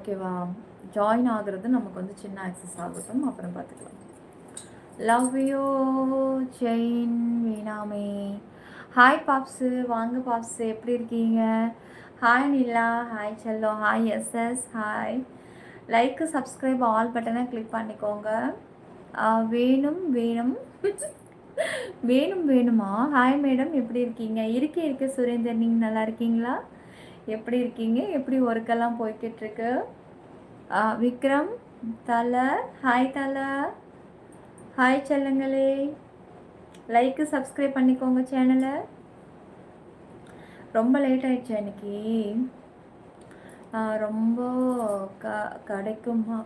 ஓகேவா? ஜாயின் ஆகுறது நமக்கு வந்து சின்ன ஆக்சஸ் ஆகட்டும், அப்புறம் பார்த்துக்கலாம். லவ் யூ செயின் வீணாமே. ஹாய் பாப்ஸு, வாங்க பாப்ஸு, எப்படி இருக்கீங்க? ஹாய் நிலா, ஹாய் செல்லம், hi SS, hi. Like subscribe all பட்டனை கிளிக் பண்ணிக்கோங்க. வேணும் வேணும் வேணும் வேணுமா? ஹாய் மேடம், எப்படி இருக்கீங்க? இருக்க சுரேந்தர், நீங்கள் நல்லா இருக்கீங்களா? எப்படி இருக்கீங்க? எப்படி ஒர்க்கெல்லாம் போய்கிட்டு இருக்கு? விக்ரம் தலை, ஹாய் தலை, ஹாய் செல்லுங்களே. லைக்கு சப்ஸ்கிரைப் பண்ணிக்கோங்க சேனலை. ரொம்ப லேட் ஆயிடுச்சு இன்னைக்கு. ரொம்ப கிடைக்குமா?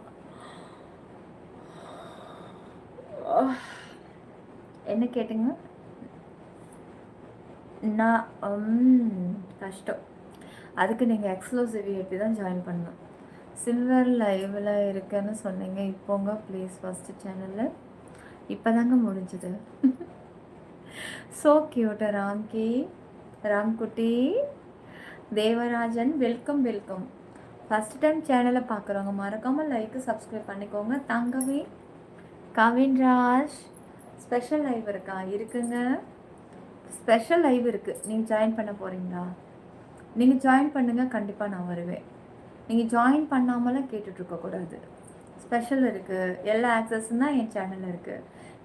என்ன கேட்டுங்க? நான் கஷ்டம். அதுக்கு நீங்கள் எக்ஸ்க்ளூசிவ் எப்படி தான் ஜாயின் பண்ணணும். சில்வர் லைவில் இருக்குன்னு சொன்னீங்க. இப்போங்க ப்ளீஸ் ஃபஸ்ட்டு சேனலில் இப்போ தாங்க முடிஞ்சுது. ஸோ கியூட்ட Ramki, Ramkutty, Devarajan, welcome welcome. First time சேனலை பார்க்குறவங்க மறக்காமல் லைக்கு சப்ஸ்கிரைப் பண்ணிக்கோங்க. தங்கவி, கவின்ராஜ், ஸ்பெஷல் லைவ் இருக்கா? இருக்குங்க, ஸ்பெஷல் லைவ் இருக்குது. நீங்கள் ஜாயின் பண்ண போகிறீங்களா? நீங்கள் ஜாயின் பண்ணுங்கள், கண்டிப்பாக நான் வருவேன். நீங்கள் ஜாயின் பண்ணாமலாம் கேட்டுட்ருக்கக்கூடாது. ஸ்பெஷல் இருக்குது, எல்லா ஆக்சஸும் தான் என் சேனலில் இருக்குது.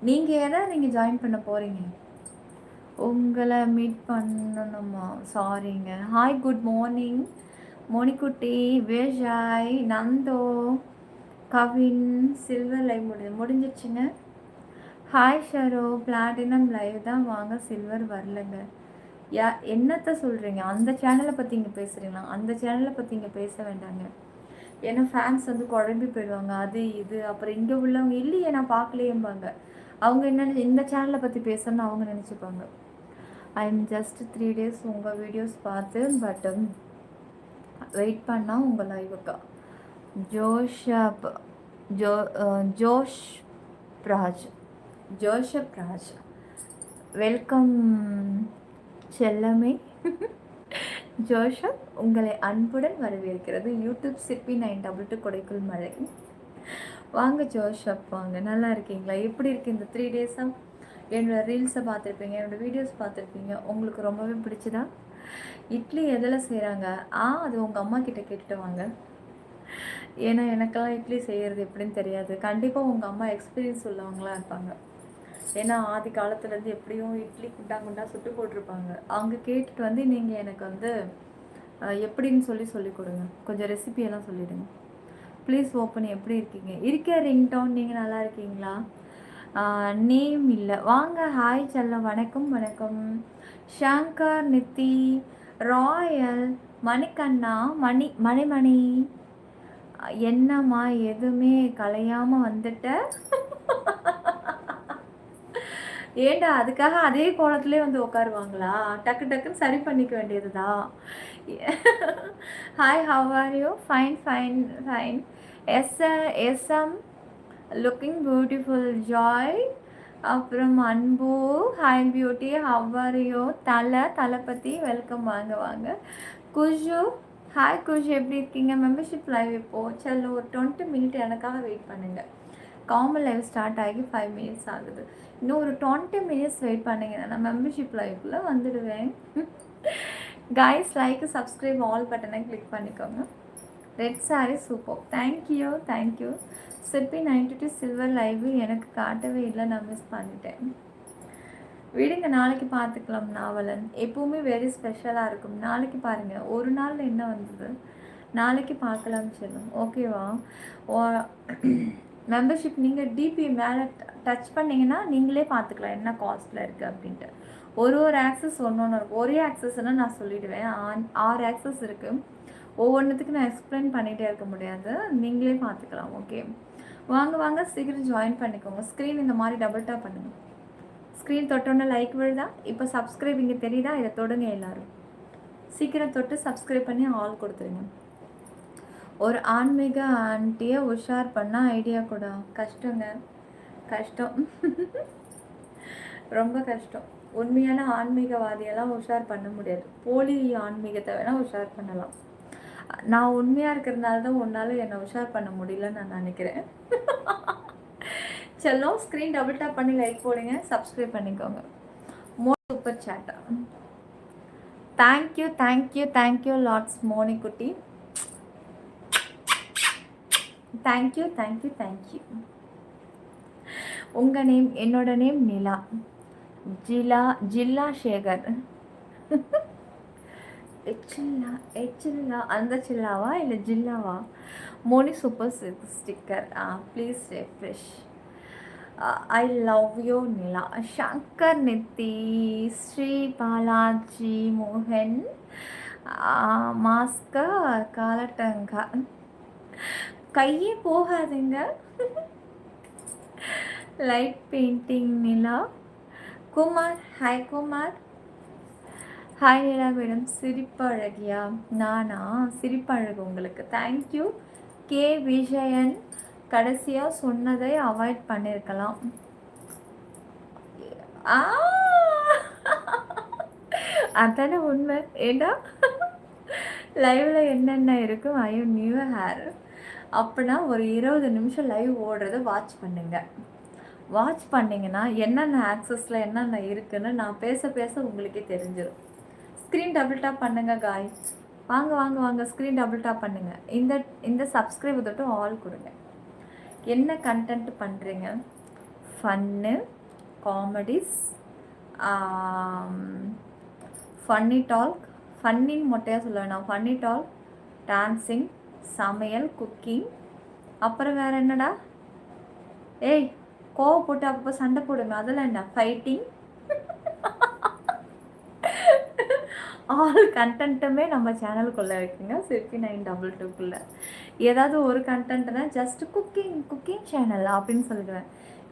நீங்கள் எதை நீங்கள் ஜாயின் பண்ண போகிறீங்க? உங்களை மீட் பண்ணணுமா? சாரிங்க. Hi, good morning Monikutty, Vijay, Nando, Kavin. Silver live முடிஞ்சிடுச்சுங்க. ஹாய் ஷரோ, பிளாட்டினம் லைவ் தான், வாங்க. சில்வர் வரலைங்க. என்னத்தை சொல்கிறீங்க? அந்த சேனலை பற்றி இங்கே பேசுகிறீங்களா? அந்த சேனலை பற்றி இங்கே பேச வேண்டாங்க. ஏன்னா ஃபேன்ஸ் வந்து குழம்பி போயிடுவாங்க. அது இது அப்புறம் இங்கே உள்ளவங்க இல்லையே நான் பார்க்கலையேம்பாங்க. அவங்க என்ன இந்த சேனலை பற்றி பேசணும்னு அவங்க நினச்சிப்பாங்க. ஐ எம் ஜஸ்ட் 3 days உங்கள் வீடியோஸ் பார்த்து, பட் வெயிட் பண்ணால் உங்கள் லைவுக்கா. ஜோஷப் ராஜ் வெல்கம் செல்லமே. ஜோஷப் உங்களை அன்புடன் வரவேற்கிறது யூடியூப் சிப்பி 922 கொடைக்குள் மழை. வாங்க ஜோஷப், வாங்க. நல்லா இருக்கீங்களா? எப்படி இருக்குது இந்த 3 days-ஆ? என்னோடய ரீல்ஸை பார்த்துருப்பீங்க, என்னோடய வீடியோஸ் பார்த்துருப்பீங்க. உங்களுக்கு ரொம்பவே பிடிச்சதா? இட்லி எதில் செய்கிறாங்க? அது உங்கள் அம்மா கிட்டே கேட்டுட்டு வாங்க. ஏன்னா எனக்கெல்லாம் இட்லி செய்கிறது எப்படின்னு தெரியாது. கண்டிப்பாக உங்கள் அம்மா எக்ஸ்பீரியன்ஸ் உள்ளவங்களாக இருப்பாங்க. ஏன்னா ஆதி காலத்துலேருந்து எப்படியும் இட்லி குண்டா சுட்டு போட்டிருப்பாங்க. அவங்க கேட்டுட்டு வந்து நீங்கள் எனக்கு வந்து எப்படின்னு சொல்லி கொடுங்க. கொஞ்சம் ரெசிபியெல்லாம் சொல்லிவிடுங்க ப்ளீஸ். ஓப்பன், எப்படி இருக்கீங்க? இருக்க ரிங்டோன், நீங்கள் நல்லா இருக்கீங்களா? நேம் இல்லை, வாங்க. ஹாய் செல்லம், வணக்கம் வணக்கம். ஷங்கர், நித்தி, ராயல், மணிக்கண்ணா, மணிமணி, என்னம்மா எதுவுமே கலையாமல் வந்துட்ட? ஏண்டா அதுக்காக அதே கோலத்துலேயே வந்து உட்காருவாங்களா? டக்கு டக்குன்னு சரி பண்ணிக்க வேண்டியது தான். Hi, how are you? Fine fine fine. SM looking beautiful. Joy, அப்புறம் Anbu, hi beauty, how are you? Thalapathy, welcome, வாங்க வாங்க. குஷு, ஹாய் குஷு, எப்படி இருக்கீங்க? மெம்பர்ஷிப் லைவ் இப்போது செல்ல ஒரு 20 minutes எனக்காக வெயிட் பண்ணுங்கள். காமன் லைவ் ஸ்டார்ட் ஆகி 5 minutes ஆகுது. இன்னும் ஒரு 20 minutes வெயிட் பண்ணிங்கன்னா நான் மெம்பர்ஷிப் லைவ்க்குள்ளே வந்துடுவேன். கைஸ், லைக்கு சப்ஸ்கிரைப் ஆல் பட்டனை கிளிக் பண்ணிக்கோங்க. Red sari super, thank you thank you. Sippi 92 silver live எனக்கு காட்டவே இல்லை, நான் மிஸ் பண்ணிட்டேன். விடுங்க, நாளைக்கு பார்த்துக்கலாம். நாவலன் எப்போவுமே வெரி ஸ்பெஷலாக இருக்கும். நாளைக்கு பாருங்கள், ஒரு நாள் என்ன வந்தது, நாளைக்கு பார்க்கலாம் சொல்லும். ஓகேவா? மெம்பர்ஷிப் நீங்கள் டிபி மேலே டச் பண்ணிங்கன்னா நீங்களே பார்த்துக்கலாம் என்ன காஸ்ட்டில் இருக்குது அப்படின்ட்டு. ஒரு ஆக்சஸ் ஒன்று இருக்கும். ஒரே ஆக்சஸ்னால் நான் சொல்லிவிடுவேன். 6 ஆக்சஸ் இருக்குது. ஒவ்வொன்றுத்துக்கு நான் எக்ஸ்பிளைன் பண்ணிகிட்டே இருக்க முடியாது, நீங்களே பார்த்துக்கலாம். ஓகே, வாங்க வாங்க, சீக்கிரம் ஜாயின் பண்ணிக்கோங்க. ஸ்க்ரீன் இந்த மாதிரி டபுள் டாப் பண்ணுங்கள். ஸ்க்ரீன் தொட்டோன்னே லைக் விழுதா? இப்போ சப்ஸ்கிரைப் இங்கே தெரியுதா? இதை தொடுங்க எல்லோரும். சீக்கிரம் தொட்டு சப்ஸ்கிரைப் பண்ணி ஆல் கொடுத்துருங்க. ஒரு ஆன்மீக ஆண்டியை உஷார் பண்ணால் ஐடியா கூட. கஷ்டங்க, கஷ்டம், ரொம்ப கஷ்டம். உண்மையான ஆன்மீகவாதியெல்லாம் உஷார் பண்ண முடியாது. போலி ஆன்மீகத்தை வேணால் உஷார் பண்ணலாம். நான் உண்மையாக இருக்கிறதுனால தான் உன்னால் என்னை உஷார் பண்ண முடியலன்னு நான் நினைக்கிறேன். செல்லம் ஸ்க்ரீன் டபுள் டேப் பண்ணி லைக் போடுங்க, சப்ஸ்கிரைப் பண்ணிக்கோங்க. சூப்பர் சேட்டா. Thank you thank you thank you lots Moni குட்டி. Thank you thank you thank you. உங்கள் நேம், என்னோட நேம் நிலா. ஜில்லா சேகர். எச்சில்லா அந்த சில்லாவா இல்லை ஜில்லாவா? Moni super sticker. Please refresh. I love you Nila. Shankar Nithi, Sri Balaji மோகன், மாஸ்கா காலட்டங்கா. கையே போகாதுங்க. Light painting Nila. Kumar, hi Kumar. Hi Nila madam. சிரிப்பழகியா? நானா சிரிப்பழகு உங்களுக்கு. தேங்க்யூ. கே விஜயன். கடைசியாக சொன்னதை அவாய்ட் பண்ணியிருக்கலாம். அதானே உண்மை. ஏண்டா லைவில் என்னென்ன இருக்கும்? I am new hair. அப்படின்னா ஒரு 20 நிமிஷம் லைவ் ஓடுறத வாட்ச் பண்ணுங்க. வாட்ச் பண்ணிங்கன்னா என்னென்ன ஆக்சஸில் என்னென்ன இருக்குதுன்னு நான் பேச பேச உங்களுக்கே தெரிஞ்சிடும். ஸ்க்ரீன் டபுள் டாப் பண்ணுங்க காய்ஸ். வாங்க வாங்க வாங்க, ஸ்க்ரீன் டபுள் டாப் பண்ணுங்கள். இந்த சப்ஸ்கிரைப் தொட்டு ஆல் கொடுங்க. என்ன கண்டென்ட் பண்ணுறீங்க? Fun, comedies, funny talk. ஃபன்னின்னு மொட்டையாக சொல்ல வேணாம். ஃபன்னி டால்க், டான்ஸிங், சமையல், குக்கிங். அப்புறம் வேறு என்னடா? ஏய், கோவப்போட்டு அப்போ சண்டை போடுங்க. அதெல்லாம் என்ன? ஃபைட்டிங். ஆல் கண்டென்ட்டுமே நம்ம சேனலுக்குள்ளே இருக்குங்க. சிற்பி 922க்குள்ளே ஏதாவது ஒரு கண்டென்ட்னா ஜஸ்ட் குக்கிங் சேனல் அப்படின்னு சொல்லிடுவேன்.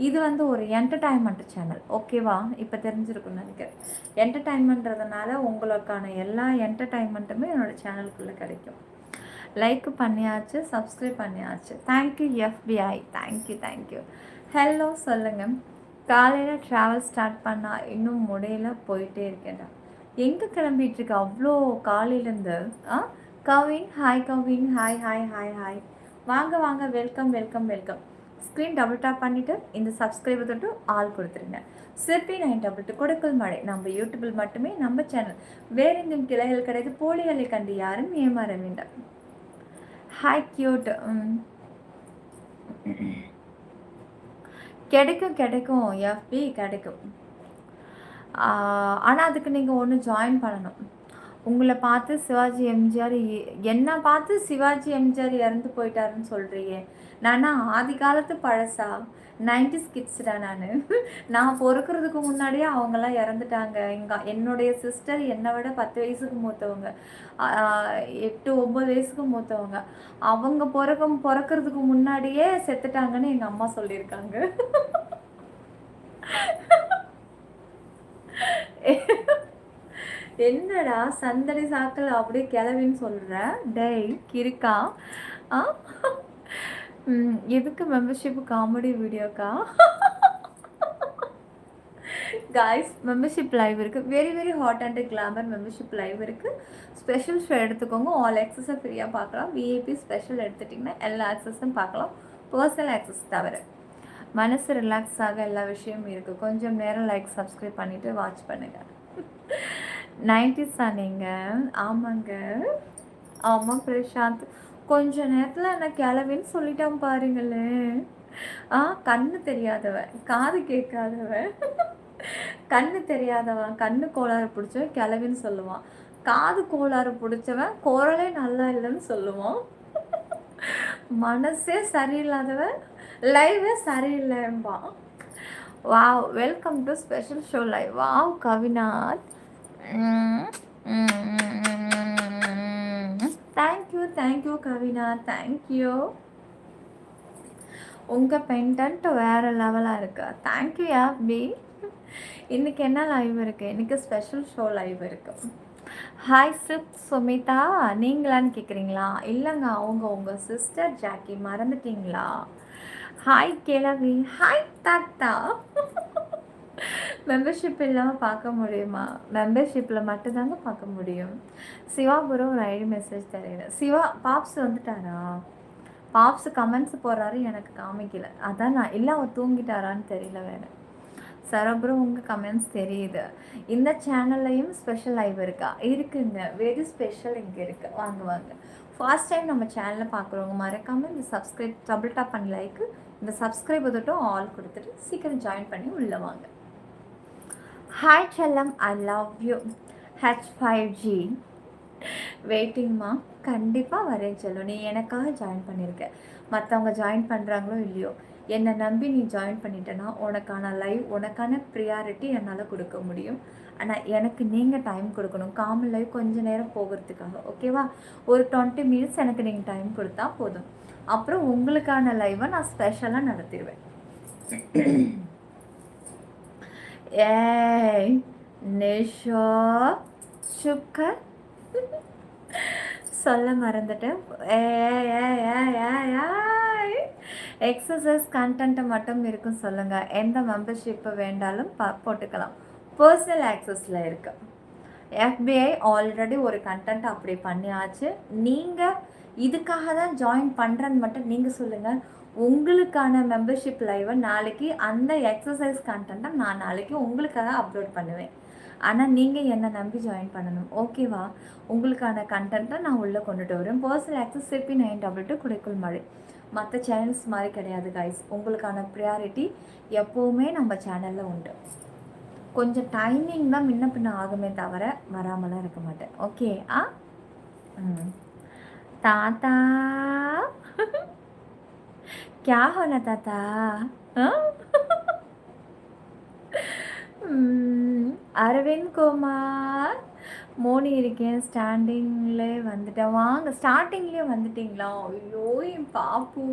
இது வந்து ஒரு என்டர்டைன்மெண்ட் சேனல். ஓகேவா? இப்போ தெரிஞ்சிருக்குன்னு நினைக்கிறேன். என்டர்டைன்மெண்ட்றதுனால உங்களுக்கான எல்லா என்டர்டைன்மெண்ட்டுமே என்னோடய சேனலுக்குள்ளே கிடைக்கும். லைக் பண்ணியாச்சு, சப்ஸ்கிரைப் பண்ணியாச்சு. Thank you FBI. தேங்க்யூ. ஹலோ சொல்லுங்கள். காலையில் ட்ராவல் ஸ்டார்ட் பண்ணால் இன்னும் முடியல, போயிட்டே இருக்கேன்டா. எங்கே கிளம்பிகிட்ருக்கு அவ்வளோ காலையிலேருந்து? கவின், ஹாய் கவின். ஹாய். வாங்க வெல்கம். ஸ்க்ரீன் டபுள் டாப் பண்ணிவிட்டு இந்த சப்ஸ்கிரைபர் தொட்டு ஆள் கொடுத்துருங்க. சிற்பி 922 கொடுக்கல் மழை நம்ம யூடியூபில் மட்டுமே, நம்ம சேனல். வேறு எங்கும் கிளைகள் கிடையாது. போலிகளை கண்டு யாரும் ஏமாற வேண்டாம். Hi cute. கிடைக்கும் FB கிடைக்கும். ஆனால் அதுக்கு நீங்கள் ஒன்று ஜாயின் பண்ணணும். உங்களை பார்த்து சிவாஜி எம்ஜிஆர், என்னை பார்த்து சிவாஜி எம்ஜிஆர் இறந்து போயிட்டாருன்னு சொல்கிறீங்க. நானா ஆதி காலத்து பழசா? 90s கிட்ஸ்டா நான் பொறுக்கிறதுக்கு முன்னாடியே அவங்கெல்லாம் இறந்துட்டாங்க. என்னுடைய சிஸ்டர் என்னை விட 10 வயசுக்கு மூத்தவங்க, 8-9 வயசுக்கு மூத்தவங்க. அவங்க பிறக்கிறதுக்கு முன்னாடியே செத்துட்டாங்கன்னு எங்கள் அம்மா சொல்லியிருக்காங்க. என்னடா சந்தடி சாக்கள் அப்படியே கிளவின்னு சொல்கிற? டேய் கிருக்கா. எதுக்கு மெம்பர்ஷிப்? காமெடி வீடியோக்கா? காய்ஸ், மெம்பர்ஷிப் லைவ் இருக்குது. Very hot and glamour membership live இருக்குது. ஸ்பெஷல் ஷோ எடுத்துக்கோங்க. ஆல் ஆக்சஸை ஃப்ரீயாக பார்க்கலாம். VIP ஸ்பெஷல் எடுத்துட்டிங்கன்னா எல்லா ஆக்சஸும் பார்க்கலாம், பர்சனல் ஆக்சஸ் தவிர. மனசு ரிலாக்ஸ் ஆக எல்லா விஷயமும் இருக்குது. கொஞ்சம் நேரம் லைக் சப்ஸ்கிரைப் பண்ணிவிட்டு வாட்ச் பண்ணுங்கள். 90s நீங்கள்? ஆமாம் பிரசாந்த். கொஞ்ச நேரத்தில் என்ன கிளவின்னு சொல்லிட்டான் பாருங்களேன். கண்ணு தெரியாதவன், காது கேட்காதவன், கண்ணு தெரியாதவன், கண்ணு கோளாறு பிடிச்சவன் கிளவின்னு சொல்லுவான். காது கோளாறு பிடிச்சவன் குரலே நல்லா இல்லைன்னு சொல்லுவான். மனசே சரியில்லாதவன் லைவே சரியில்லைம்பான். Wow, welcome to special show live. Wow கவினாத். Thank you Kavina, thank you. உங்கள் பெண்டன்ட் வேறு லெவலாக இருக்கா? தேங்க்யூ யாபி. இன்றைக்கி என்ன லைவ் இருக்குது? இன்றைக்கி ஸ்பெஷல் ஷோ லைவ் இருக்குது. ஹாய் சுமிதா, நீங்களான்னு கேட்குறீங்களா? இல்லைங்க, உங்கள் சிஸ்டர் ஜாக்கி, மறந்துட்டீங்களா? ஹாய் கிழவி. ஹாய் தாத்தா. மெம்பர்ஷிப் இல்லாமல் பார்க்க முடியுமா? மெம்பர்ஷிப்பில் மட்டும்தாங்க பார்க்க முடியும். சிவா ப்ரோ ஒரு ஐடி மெசேஜ் தெரியல. சிவா பாப்ஸ் வந்துட்டாரா? பாப்ஸ் கமெண்ட்ஸ் போடுறாரு, எனக்கு காமிக்கல. அதான் நான் இல்லை, அவர் தூங்கிட்டாரான்னு தெரியல வேறு. சரபுரம் உங்கள் கமெண்ட்ஸ் தெரியுது. இந்த சேனல்லையும் ஸ்பெஷல் லைவ் இருக்கா? இருக்குங்க, வெரி ஸ்பெஷல் இங்கே இருக்குது. வாங்க வாங்க. ஃபர்ஸ்ட் டைம் நம்ம சேனலை பார்க்குறவங்க மறக்காமல் இந்த சப்ஸ்கிரைப் டபுள் டாப் பண்ணி லைக்கு, இந்த சப்ஸ்கிரைப் தொட்டும் ஆல் கொடுத்துட்டு சீக்கிரம் ஜாயின் பண்ணி உள்ளே வாங்க. ஹாய் செல்லம், ஐ லவ் யூ. H5G வெயிட்டிங்மா. கண்டிப்பாக வரேன் செல்லம். நீ எனக்காக ஜாயின் பண்ணியிருக்க. மற்றவங்க ஜாயின் பண்ணுறாங்களோ இல்லையோ, என்னை நம்பி நீ ஜாயின் பண்ணிட்டேன்னா உனக்கான லைவ், உனக்கான ப்ரியாரிட்டி என்னால் கொடுக்க முடியும். ஆனால் எனக்கு நீங்கள் டைம் கொடுக்கணும். காமன் லைவ் கொஞ்சம் நேரம் போகிறதுக்காக, ஓகேவா? ஒரு 20 மினிட்ஸ் எனக்கு நீங்கள் டைம் கொடுத்தா போதும். அப்புறம் உங்களுக்கான லைவை நான் ஸ்பெஷலாக நடத்திடுவேன். ஏய் நிஷா சுக்கர் சொல்ல மறந்துட்டேன். எக்ஸசைஸ் கண்டென்ட்டை மட்டும் இருக்கும் சொல்லுங்கள். எந்த மெம்பர்ஷிப்பு வேண்டாலும் போட்டுக்கலாம். பர்சனல் ஆக்சஸில் இருக்கு. FBI ஆல்ரெடி ஒரு கண்டென்ட் அப்படி பண்ணியாச்சு. நீங்கள் இதுக்காக தான் ஜாயின் பண்ணுறேன்னு மட்டும் நீங்கள் சொல்லுங்கள். உங்களுக்கான மெம்பர்ஷிப் லைவை நாளைக்கு அந்த எக்ஸசைஸ் கண்டென்ட்டை நான் நாளைக்கு உங்களுக்காக அப்லோட் பண்ணுவேன். ஆனால் நீங்கள் என்னை நம்பி ஜாயின் பண்ணணும், ஓகேவா? உங்களுக்கான கண்டென்ட்டை நான் உள்ளே கொண்டுட்டு வரேன். பர்சனல் ஆக்சஸ் CP922 குடைக்குள் மழை. மற்ற சேனல்ஸ் மாதிரி கிடையாது கைஸ். உங்களுக்கான ப்ரியாரிட்டி எப்போவுமே நம்ம சேனலில் உண்டு. கொஞ்சம் டைமிங் தான் முன்ன பின்ன ஆகுமே தவிர வராமலாம் இருக்க மாட்டேன், ஓகே? தாத்தா क्या होना தாத்தா? அரவிந்த் குமார் மோனி இருக்கேன். ஸ்டாண்டிங்லே வந்துட்டேன். வாங்க, ஸ்டார்டிங்லேயே வந்துட்டிங்களா? ஐயோ என் பாப்பு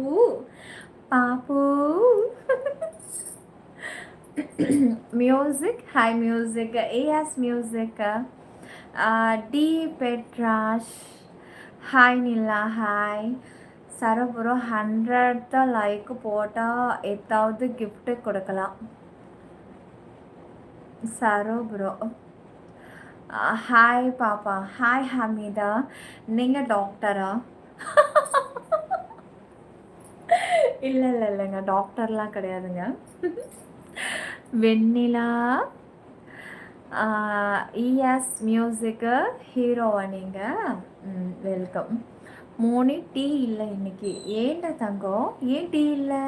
பாப்பு. Music, hi music, AS music, டி பெட்ராஷ், ஹாய் நிலா, ஹாய் சரபுரம். 100th லைக் போட்டால் எதாவது கிஃப்ட்டு கொடுக்கலாம் சரபுரம். ஹாய் பாப்பா, ஹாய் ஹமீதா. நீங்கள் டாக்டரா? இல்லை இல்லை இல்லைங்க, டாக்டர்லாம் கிடையாதுங்க. வெண்ணிலா, ES மியூசிக்கு ஹீரோவா நீங்கள்? வெல்கம். மோனி டீ இல்லை இன்னைக்கு. ஏன்டா தங்கம், ஏன் டீ இல்லை?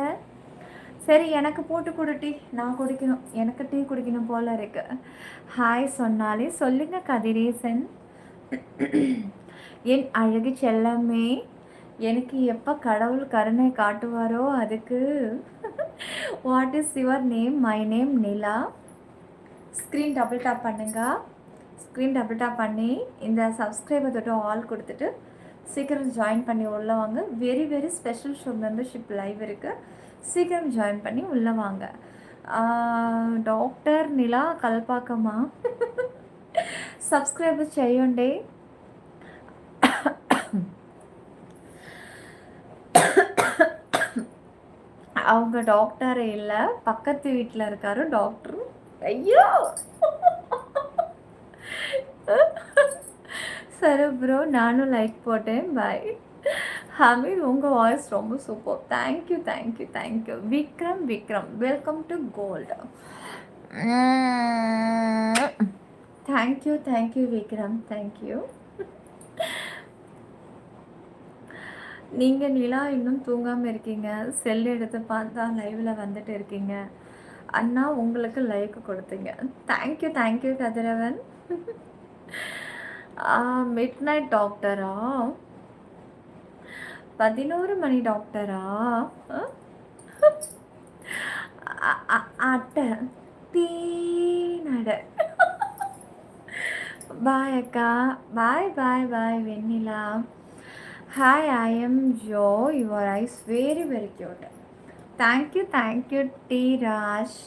சரி, எனக்கு போட்டு கொடு டீ, நான் குடிக்கணும். எனக்கு டீ குடிக்கணும் போல இருக்கு. ஹாய் சொன்னாலே சொல்லுங்க கதிரேசன். என் அழகு செல்லமே, எனக்கு எப்போ கடவுள் கருணை காட்டுவாரோ அதுக்கு. What is your name? My name Nila. Screen double tap பண்ணுங்க. ஸ்க்ரீன் டபுள் டாப் பண்ணி இந்த சப்ஸ்கிரைபர் தொட்டு ஆல் கொடுத்துட்டு சீக்கிரம் ஜாயின் பண்ணி உள்ளே வாங்க. Very very special show membership live இருக்குது. சீக்கிரம் ஜாயின் பண்ணி உள்ளே வாங்க. డాక్టర్ నిలా కల్పాకమా సబ్స్క్రైబ్ చేయండి. அவங்க டாக்டர் இல்லை, பக்கத்து வீட்டில் இருக்காரு டாக்டர். ஐயோ சரி ப்ரோ, நானும் லைக் போட்டேன். பாய். ஹமீத், உங்கள் வாய்ஸ் ரொம்ப super. Thank you thank you thank you. Vikram Vikram, welcome to gold. Thank you thank you Vikram, thank you. நீங்கள் நிலா இன்னும் தூங்காமல் இருக்கீங்க. செல் எடுத்து பார்த்தா லைவில் வந்துட்டு இருக்கீங்க. அண்ணா உங்களுக்கு லைக் கொடுத்தீங்க. Thank you thank you Kathiravan. Midnight டாக்டரா? 11 மணி டாக்டரா? அட்டை டீ நட. பாய் அக்கா, bye bye bye Vennila. Hi, I am Jo. Your eyes very very cute. Thank you thank you T Raj.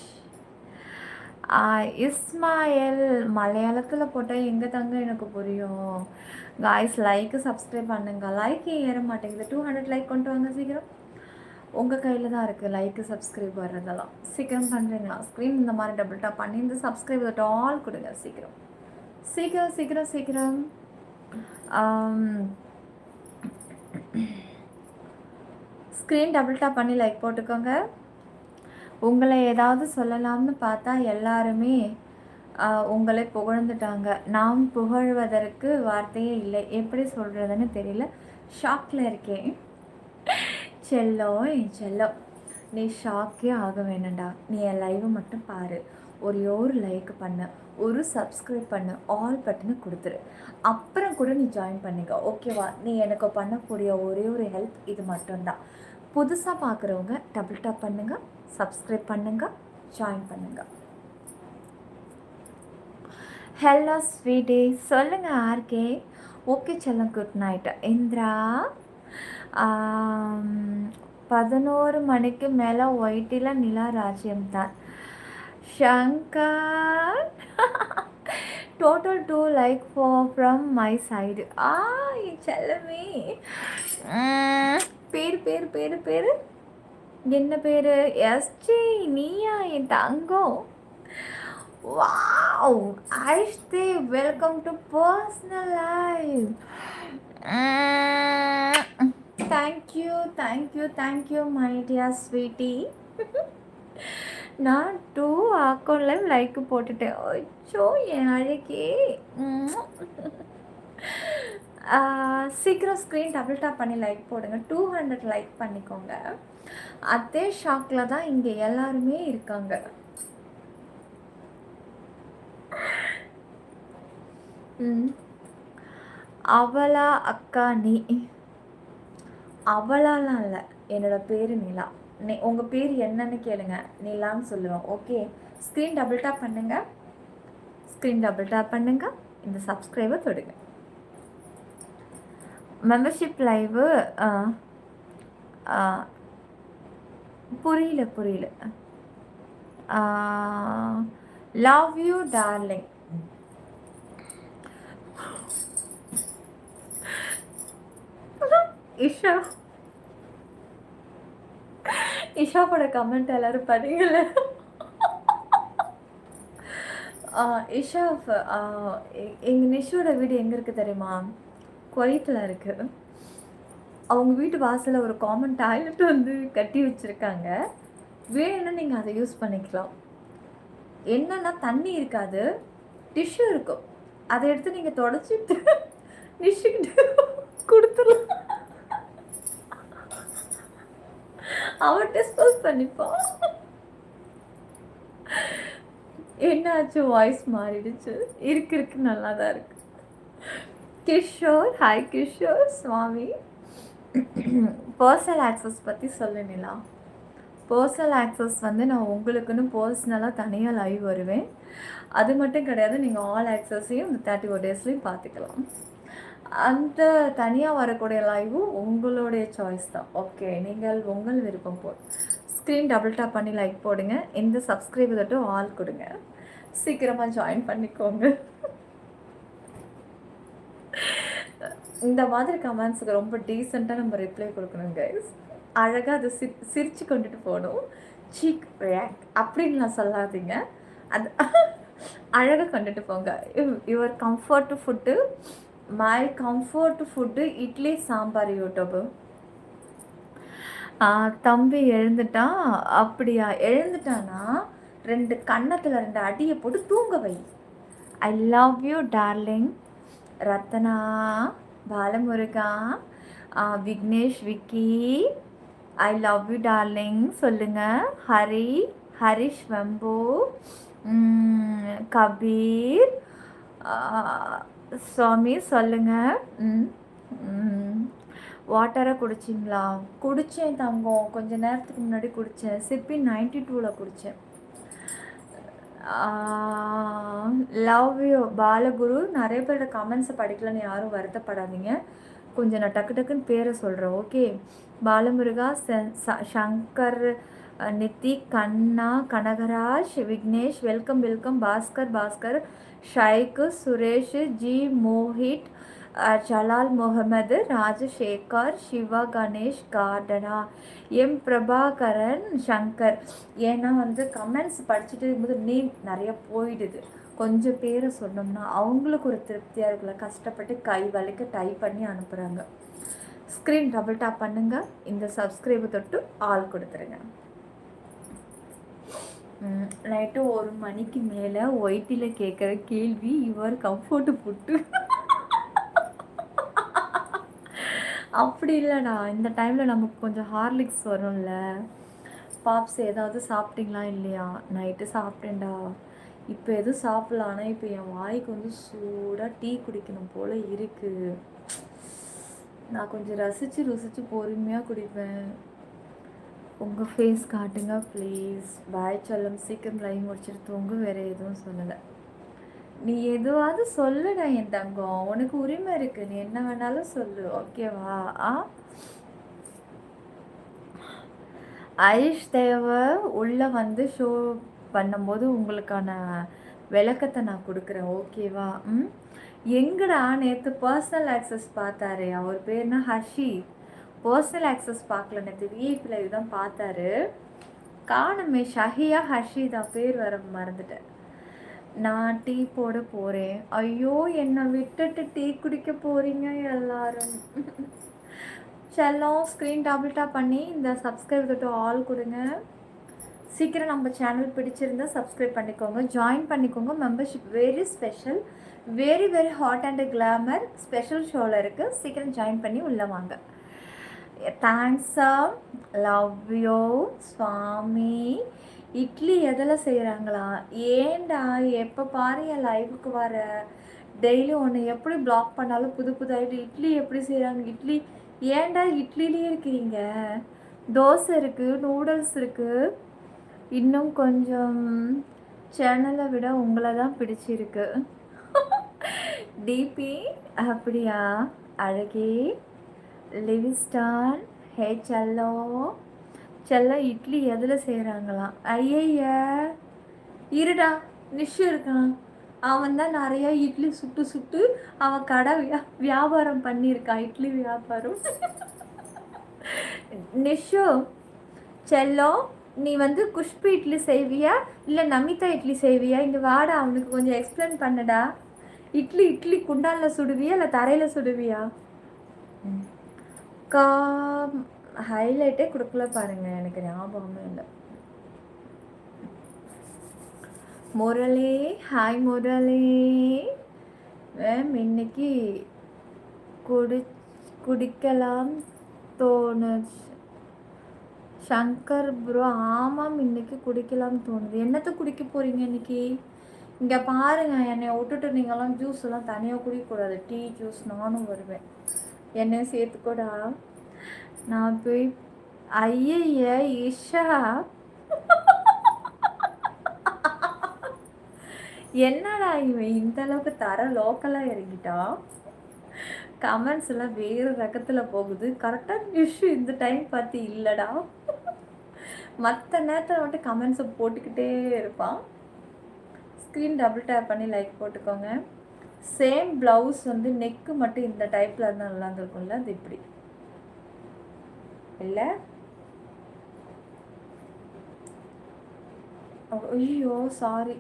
Ismail, மலையாளத்தில் போட்டால் எங்கே தங்க எனக்கு புரியும். காய்ஸ் லைக்கு சப்ஸ்கிரைப் பண்ணுங்க. லைக் ஏற மாட்டேங்குது. 200 லைக் கொண்டு வாங்க சீக்கிரம். உங்கள் கையில் தான் இருக்குது லைக்கு சப்ஸ்கிரைப் வர்றதெல்லாம். சீக்கிரம் பண்ணுறீங்களா? ஸ்க்ரீன் இந்த மாதிரி டபுள் டாப் பண்ணி இந்த சப்ஸ்கிரைப் தொட்டு ஆல் கொடுங்க. சீக்கிரம் சீக்கிரம் சீக்கிரம் சீக்கிரம். ஸ்க்ரீன் டபுள் டாப் பண்ணி லைக் போட்டுக்கோங்க. உங்களை ஏதாவது சொல்லலாம்னு பார்த்தா எல்லாருமே உங்களை புகழ்ந்துட்டாங்க. நாம் புகழ்வதற்கு வார்த்தையே இல்லை. எப்படி சொல்கிறதுன்னு தெரியல. ஷாக்கில் இருக்கேன். செல்லம் என் செல்லம், நீ ஷாக்கே ஆக வேணாண்டா. நீ என் லைவை மட்டும் பாரு. ஒரு லைக் பண்ணு, ஒரு சப்ஸ்கிரைப் பண்ணு, ஆல் பட்டனை கொடுத்துரு. அப்புறம் கூட நீ ஜாயின் பண்ணிக்க. ஓகேவா? நீ எனக்கு பண்ணக்கூடிய ஒரே ஒரு ஹெல்ப் இது மட்டும்தான். புதுசாக பார்க்குறவங்க டபுள் டாப் பண்ணுங்கள், சப்ஸ்கிரைப் பண்ணுங்கள், ஜாயின் பண்ணுங்கள். ஹலோ ஸ்வீட்டி, சொல்லுங்கள் ஆர்கே. ஓகே செல்லம், குட் நைட். இந்திரா 11 மணிக்கு மேலே ஒயிட்டில் நிலா ராஜ்யம் தான். Shankar total 2 like from my side. செல்லமே. பேர் பேர் பேர் பேர் என்ன பேர்? எஸ்ஜி, நீயா என் தங்கம்? வாவ் ஐஷ்தே, welcome to personal life. Thank you thank you thank you my dear sweety. நான் 2 அக்கௌண்ட்ல லைக் போட்டுட்டேன். அச்சோ என் அழகே. சீக்கிரம் ஸ்க்ரீன் டபுள் டாப் பண்ணி லைக் போடுங்க. 200 லைக் பண்ணிக்கோங்க. அதே ஷாக்கில் தான் இங்கே எல்லாருமே இருக்காங்க. அவளா அக்கா? நீ அவளாலாம் இல்லை, என்னோடய பேர் நிலா. உங்கள் பேர் என்னன்னு கேளுங்க, நிலான்னு சொல்லுவேன். ஓகே, ஸ்க்ரீன் டபுள் டாப் பண்ணுங்க, ஸ்க்ரீன் டபுள் டாப் பண்ணுங்க, இந்த சப்ஸ்கிரைபை தொடுங்க. மெம்பர்ஷிப் லைவு புரியல. Love you darling. இஷாவோட கமெண்ட் எல்லாரும் படிக்கல. இஷாஃப், எங்கள் நிஷோட வீடு எங்கே இருக்குது தெரியுமா? குவைத்தில் இருக்குது. அவங்க வீட்டு வாசலில் ஒரு காமன் டாய்லெட் வந்து கட்டி வச்சுருக்காங்க. வேணும்னா நீங்கள் அதை யூஸ் பண்ணிக்கலாம். என்னன்னா தண்ணி இருக்காது, டிஷ்யூ இருக்கும். அதை எடுத்து நீங்கள் தொடச்சிட்டு நிஷுக்கிட்டு கொடுத்துடலாம். அவன் டிஸ்போஸ் பண்ணிப்பான். என்னாச்சு? வாய்ஸ் மாறிடுச்சு. இருக்கு நல்லா தான் இருக்கு. கிஷோர், ஹாய் கிஷோர். சுவாமி, பர்சனல் ஆக்சஸ் பற்றி சொல்லுங்களா? பர்சனல் ஆக்சஸ் வந்து நான் உங்களுக்குன்னு பர்சனலாக தனியாக லைவ் வருவேன். அது மட்டும் கிடையாது, நீங்கள் ஆல் ஆக்சஸையும் இந்த 31 டேஸ்லையும் பார்த்துக்கலாம். அந்த தனியாக வரக்கூடிய லைவும் உங்களுடைய சாய்ஸ் தான். ஓகே, நீங்கள் உங்கள் விருப்பம் போல் ஸ்க்ரீன் டபுள் டாப் பண்ணி லைக் போடுங்க. இந்த சப்ஸ்கிரைப் தொட்டு ஆல் கொடுங்க. சீக்கிரமாக ஜாயின் பண்ணிக்கோங்க. இந்த மாதிரி கமெண்ட்ஸுக்கு ரொம்ப டீசெண்டாக நம்ம ரிப்ளை கொடுக்கணும் கைஸ். அழகாக அதை சிரித்து கொண்டுட்டு போகணும். சீக் ரேக் அப்படின்னு நான் சொல்லாதீங்க, அது அழகாக கொண்டுட்டு போங்க. Your comfort food, my comfort food idli sambar. YouTube தம்பி எழுந்துட்டான். அப்படியா? எழுந்துட்டானா 2 கன்னத்தில் 2 அடியை போட்டு தூங்க வை. I love you darling. Ratna, பாலமுருகா, Vignesh, Vicky, I love you darling சொல்லுங்கள். ஹரிஷ், வெம்பு, கபீர், சுவாமி சொல்லுங்கள். வாட்டரை குடிச்சிங்களா? குடித்தேன் தங்கம், கொஞ்சம் நேரத்துக்கு முன்னாடி குடித்தேன். சிப்பி 92ல் குடித்தேன். Love you Balaguru. நிறைய பேரோட கமெண்ட்ஸை படிக்கலன்னு யாரும் வருத்தப்படாதீங்க. கொஞ்சம் நான் டக்குன்னு பேரை சொல்கிறேன். ஓகே, பாலமுருகா, சங்கர், நித்தி, கண்ணா, கனகராஜ், விக்னேஷ், வெல்கம். பாஸ்கர், ஷைக்கு, சுரேஷ், ஜி, மோஹித், ஜலால் முகமது, ராஜசேகர், சிவா கணேஷ், கார்டனா, எம் பிரபாகரன், சங்கர். ஏன்னா வந்து கமெண்ட்ஸ் படிச்சுட்டு இருக்கும்போது நேம் நிறைய போயிடுது. கொஞ்சம் பேரை சொன்னோம்னா அவங்களுக்கு ஒரு திருப்தியாக இருக்குல்ல. கஷ்டப்பட்டு கை வலிக்க டைப் பண்ணி அனுப்புகிறாங்க. ஸ்க்ரீன் டபுள் டேப் பண்ணுங்கள். இந்த சப்ஸ்கிரைபை தொட்டு ஆள் கொடுத்துருங்க. நைட்டு 1 மணிக்கு மேலே ஒயிட்டில் கேட்குற கேள்வி யுவர் கம்ஃபர்ட் ஃபுட்டு. அப்படி இல்லைடா, இந்த டைமில் நமக்கு கொஞ்சம் ஹார்லிக்ஸ் வரும்ல. பாப்ஸ் ஏதாவது சாப்பிட்டீங்களா இல்லையா? நைட்டு சாப்பிட்டேன்டா. இப்போ எதுவும் சாப்பிடலாம். ஆனால் இப்போ என் வாய்க்கு வந்து சூடாக டீ குடிக்கணும் போல் இருக்குது. நான் கொஞ்சம் ருசித்து பொறுமையாக குடிப்பேன். உங்கள் ஃபேஸ் காட்டுங்க ப்ளீஸ். பாய் சொல்லம். சீக்கிரம் லைவ் முடிச்சுட்டு தூங்க. வேறு எதுவும் சொல்லலை. நீ எதுவாவது சொல்லுடா என் தங்கம். உனக்கு உரிமை இருக்கு. நீ என்ன வேணாலும் சொல்லு. ஓகேவா? ஐஷ் தேவை உள்ளே வந்து ஷோ பண்ணும்போது உங்களுக்கான விளக்கத்தை நான் கொடுக்குறேன். ஓகேவா? எங்கடா நேற்று பர்சனல் ஆக்சஸ் பார்த்தாரு. அவர் பேர்னா ஹர்ஷி. பர்சனல் ஆக்சஸ் பார்க்கல. நேற்று விஐபி லைவ் தான் பார்த்தாரு. காணுமே. ஷஹியா ஹர்ஷி தான் பேர் வர மறந்துட்டேன். நான் டீ போட போகிறேன். ஐயோ, என்னை விட்டுட்டு டீ குடிக்க போகிறீங்க எல்லாரும். செல்லம் ஸ்க்ரீன் டபுள் டாப் பண்ணி இந்த சப்ஸ்கிரைப் தொட்டு ஆல் கொடுங்க. சீக்கிரம் நம்ம சேனல் பிடிச்சிருந்தா சப்ஸ்கிரைப் பண்ணிக்கோங்க, ஜாயின் பண்ணிக்கோங்க. Membership very special, very very hot and glamour special ஷோவில் இருக்குது. சீக்கிரம் ஜாயின் பண்ணி உள்ளே வாங்க. தேங்க்ஸ், லவ் யூ சுவாமி. இட்லி எதில் செய்கிறாங்களா? ஏண்டா எப்போ பாரு என் லைவுக்கு வர டெய்லி ஒன்று எப்படி பிளாக் பண்ணாலும் புது புது ஐட்டம். இட்லி எப்படி செய்கிறாங்க? இட்லி ஏண்டா இட்லிலேயே இருக்கிறீங்க? தோசை இருக்குது, நூடுல்ஸ் இருக்குது. இன்னும் கொஞ்சம் சேனலை விட உங்களை தான் பிடிச்சிருக்கு. டிபி அப்படியா? அழகே லிவிஸ்டான். ஹே செல்லோ செல்லம் இட்லி எதில் செய்கிறாங்களாம்? ஐய இருடா, நிஷு இருக்கான். அவன் தான் நிறையா இட்லி சுட்டு அவன் கடை வியாபாரம் பண்ணியிருக்கான். இட்லி வியாபாரம். நிஷு செல்லம், நீ வந்து குஷ்பு இட்லி செய்வியா இல்லை நமிதா இட்லி செய்வியா? இங்கே வாடா, அவனுக்கு கொஞ்சம் எக்ஸ்பிளைன் பண்ணடா. இட்லி குண்டானில் சுடுவியா இல்லை தரையில் சுடுவியா? ஹைலைட்டே கொடுக்கல பாருங்க, எனக்கு ஞாபகமே இல்லை. முரளி, ஹாய் முரளி. மேம் இன்னைக்கு குடிக்கலாம் தோணுச்சு. சங்கர் ப்ரோ, ஆமாம் இன்னைக்கு குடிக்கலாம் தோணுது. என்னத்தை குடிக்க போகிறீங்க இன்னைக்கு? இங்கே பாருங்கள், என்னை விட்டுட்டு நீங்களாம் ஜூஸ் எல்லாம் தனியாக குடிக்கக்கூடாது. டீ ஜூஸ் நானும் வருவேன், என்னையும் சேர்த்துக்கூடா. நான் போய் ஐய இஷா என்னடா இவன் இந்த அளவுக்கு தர லோக்கலாக இறங்கிட்டான். கமெண்ட்ஸ் எல்லாம் வேறு ரகத்தில் போகுது. கரெக்டாக இஷ்யூ இந்த டைம் பார்த்து இல்லைடா. மற்ற நேரத்தில் மட்டும் கமெண்ட்ஸை போட்டுக்கிட்டே இருப்பான். ஸ்க்ரீன் டபுள் டேப் பண்ணி லைக் போட்டுக்கோங்க. சேம் ப்ளவுஸ் வந்து நெக்கு மட்டும் இந்த டைப்பில் இருந்தால் நல்லா இருந்திருக்கும்ல. அது இப்படி இல்லை. ஐயோ சாரி.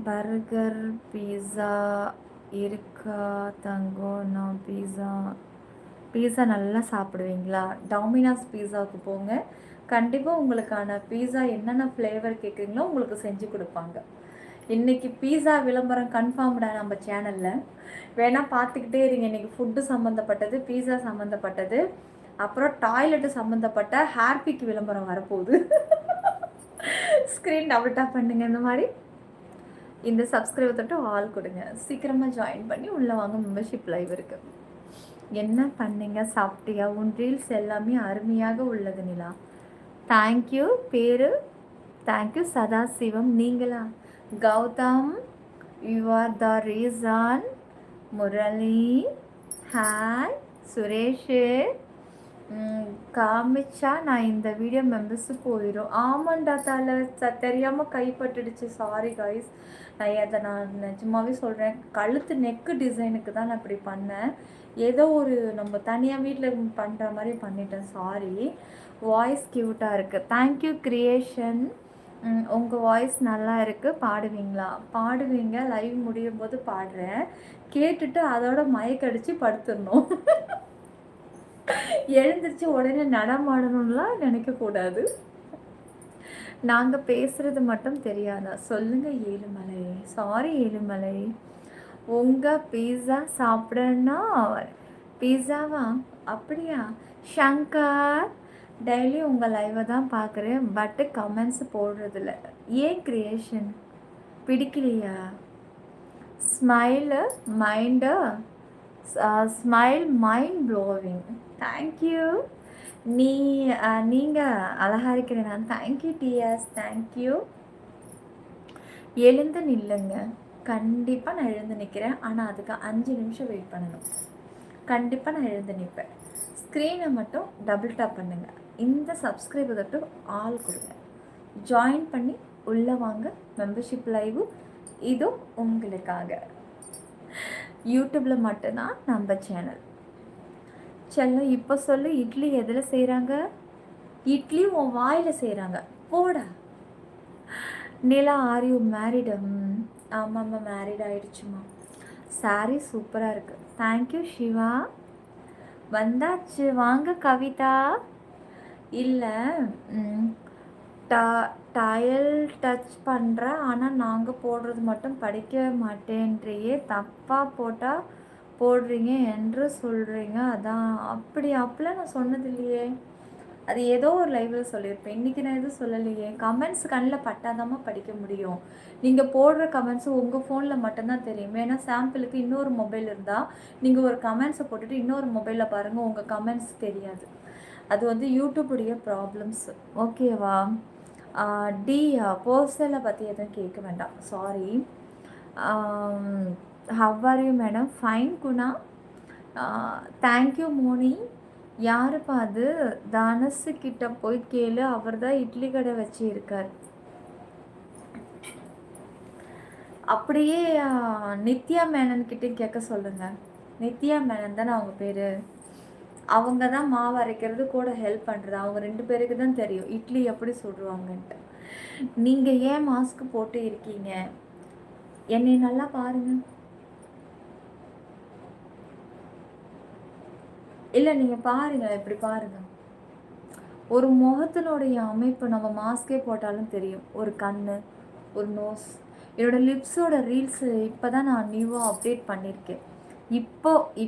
பர்கர் பீஸா இருக்கா தங்கம்? நான் பீஸா நல்லா சாப்பிடுவீங்களா? டாமினாஸ் பீஸாவுக்கு போங்க. கண்டிப்பாக உங்களுக்கான பீஸா என்னென்ன ஃப்ளேவர் கேட்குறீங்களோ உங்களுக்கு செஞ்சு கொடுப்பாங்க. இன்றைக்கி பீஸா விளம்பரம் கன்ஃபார்ம்டா நம்ம சேனலில். வேணால் பார்த்துக்கிட்டே இருங்க. இன்றைக்கி ஃபுட்டு சம்மந்தப்பட்டது, பீஸா சம்மந்தப்பட்டது, அப்புறம் டாய்லெட்டு சம்மந்தப்பட்ட ஹேர்பிக் விளம்பரம் வரப்போகுது. ஸ்க்ரீன் டபுள் டாப் பண்ணுங்கள். இந்த மாதிரி இந்த சப்ஸ்கிரைபர் தொட்டு ஆல் கொடுங்க. சீக்கிரமாக ஜாயின் பண்ணி உள்ளே வாங்க. மெம்பர்ஷிப் லைவ் இருக்குது. என்ன பண்ணீங்க? சாப்பிட்டியா? உன் ரீல்ஸ் எல்லாமே அருமையாக உள்ளது நிலா. தேங்க்யூ. பேர் தேங்க்யூ சதாசிவம். நீங்களா? Gautham, you are the reason. Murali, hi. Suresh, காமிச்சா நான் இந்த வீடியோ மெம்பர்ஸு போயிடும். ஆமாண்டா தலை, தெரியாமல் கைப்பட்டுடுச்சு, சாரி காய்ஸ். நான் நிஜமாவே சொல்கிறேன், கழுத்து நெக்கு டிசைனுக்கு தான் நான் இப்படி பண்ணேன். ஏதோ ஒரு நம்ம தனியாக வீட்டில் பண்ணுற மாதிரி பண்ணிட்டேன், சாரி. வாய்ஸ் க்யூட்டாக இருக்குது, தேங்க்யூ கிரியேஷன். உங்கள் வாய்ஸ் நல்லா இருக்குது, பாடுவீங்களா? பாடுவீங்க, லைவ் முடியும் போது பாடுறேன். கேட்டுட்டு அதோட மயக்கடிச்சு படுத்துடணும். எழுந்திரிச்சு உடனே நடமாடணும்லாம் நினைக்கக்கூடாது. நாங்கள் பேசுகிறது மட்டும் தெரியாதா? சொல்லுங்கள் ஏழுமலை. சாரி ஏழுமலை. உங்கள் பீஸா சாப்பிடன்னா பீஸாவா? அப்படியா ஷங்கர்? டெய்லி உங்கள் லைவை தான் பார்க்குறேன், பட்டு கமெண்ட்ஸ் போடுறதில்ல. ஏன் கிரியேஷன் பிடிக்கலையா? Smile mind smile mind blowing. Thank you. நீங்கள் அழகாக இருக்கிறேன் நான். Thank you DS, thank you. எழுந்து நில்லுங்க. கண்டிப்பாக நான் எழுந்து நிற்கிறேன், ஆனால் அதுக்கு 5 நிமிஷம் வெயிட் பண்ணணும். கண்டிப்பாக நான் எழுந்து நிற்பேன். ஸ்க்ரீனை மட்டும் டபுள் டாப் பண்ணுங்கள். இந்த சப்ஸ்கிரைபர் தொட்டு ஆள் கொடுங்க, ஜாயின் பண்ணி உள்ளே வாங்க. மெம்பர்ஷிப் லைவு இது உங்களுக்காக. யூடியூப்பில் மட்டும்தான் நம்ம சேனல். செல்லம் இப்போ சொல்லு, இட்லி எதில் செய்கிறாங்க? இட்லி உன் வாயில் செய்கிறாங்க, போடா. நிலா, ஆர் யூ மேரிடு? ஆமாம்மா, மேரிட் ஆகிடுச்சுமா. சாரி சூப்பராக இருக்குது, தேங்க்யூ சிவா. வந்தாச்சு, வாங்க கவிதா. இல்லை, டயல் டச் பண்ணுறேன், ஆனால் நாங்கள் போடுறது மட்டும் படிக்க மாட்டேன்றியே, தப்பாக போட்டால் போடுறீங்க என்று சொல்கிறீங்க. அதான். அப்படிலாம் நான் சொன்னது இல்லையே. அது ஏதோ ஒரு லைவில் சொல்லியிருப்பேன், இன்றைக்கி நான் எதுவும் சொல்லலையே. கமெண்ட்ஸ் கண்ணில் பட்டாதாம்மா படிக்க முடியும். நீங்கள் போடுற கமெண்ட்ஸு உங்கள் ஃபோனில் மட்டும்தான் தெரியும். ஏன்னா சாம்பிளுக்கு இன்னொரு மொபைல் இருந்தால் நீங்கள் ஒரு கமெண்ட்ஸை போட்டுட்டு இன்னொரு மொபைலில் பாருங்கள், உங்கள் கமெண்ட்ஸ் தெரியாது. அது வந்து யூடியூபுடைய ப்ராப்ளம்ஸ், ஓகேவா? பர்சனலை பற்றி எதுவும் கேட்க வேண்டாம், sorry. How are you madam? Fine Guna, thank you Moni. யாருப்பா அது? தனசு கிட்ட போய் கேளு, அவர் தான் இட்லி கடை வச்சு இருக்கார். அப்படியே நித்யா மேனன் கிட்டே கேட்க சொல்லுங்க. நித்யா மேனன் தானே அவங்க பேர். அவங்க தான் மாவு அரைக்கிறது கூட ஹெல்ப் பண்ணுறது. அவங்க 2 பேருக்கு தான் தெரியும் இட்லி எப்படி சுடுவாங்கன்ட்டு. நீங்கள் ஏன் மாஸ்க் போட்டு இருக்கீங்க? என்னை நல்லா பாருங்க. இல்லை, நீங்கள் பாருங்கள், இப்படி பாருங்கள். ஒரு முகத்தினுடைய அமைப்பு நம்ம மாஸ்கே போட்டாலும் தெரியும். ஒரு கண், ஒரு நோஸ். என்னோடய லிப்ஸோட ரீல்ஸு இப்போ தான் நான் நியூவாக அப்டேட் பண்ணியிருக்கேன்.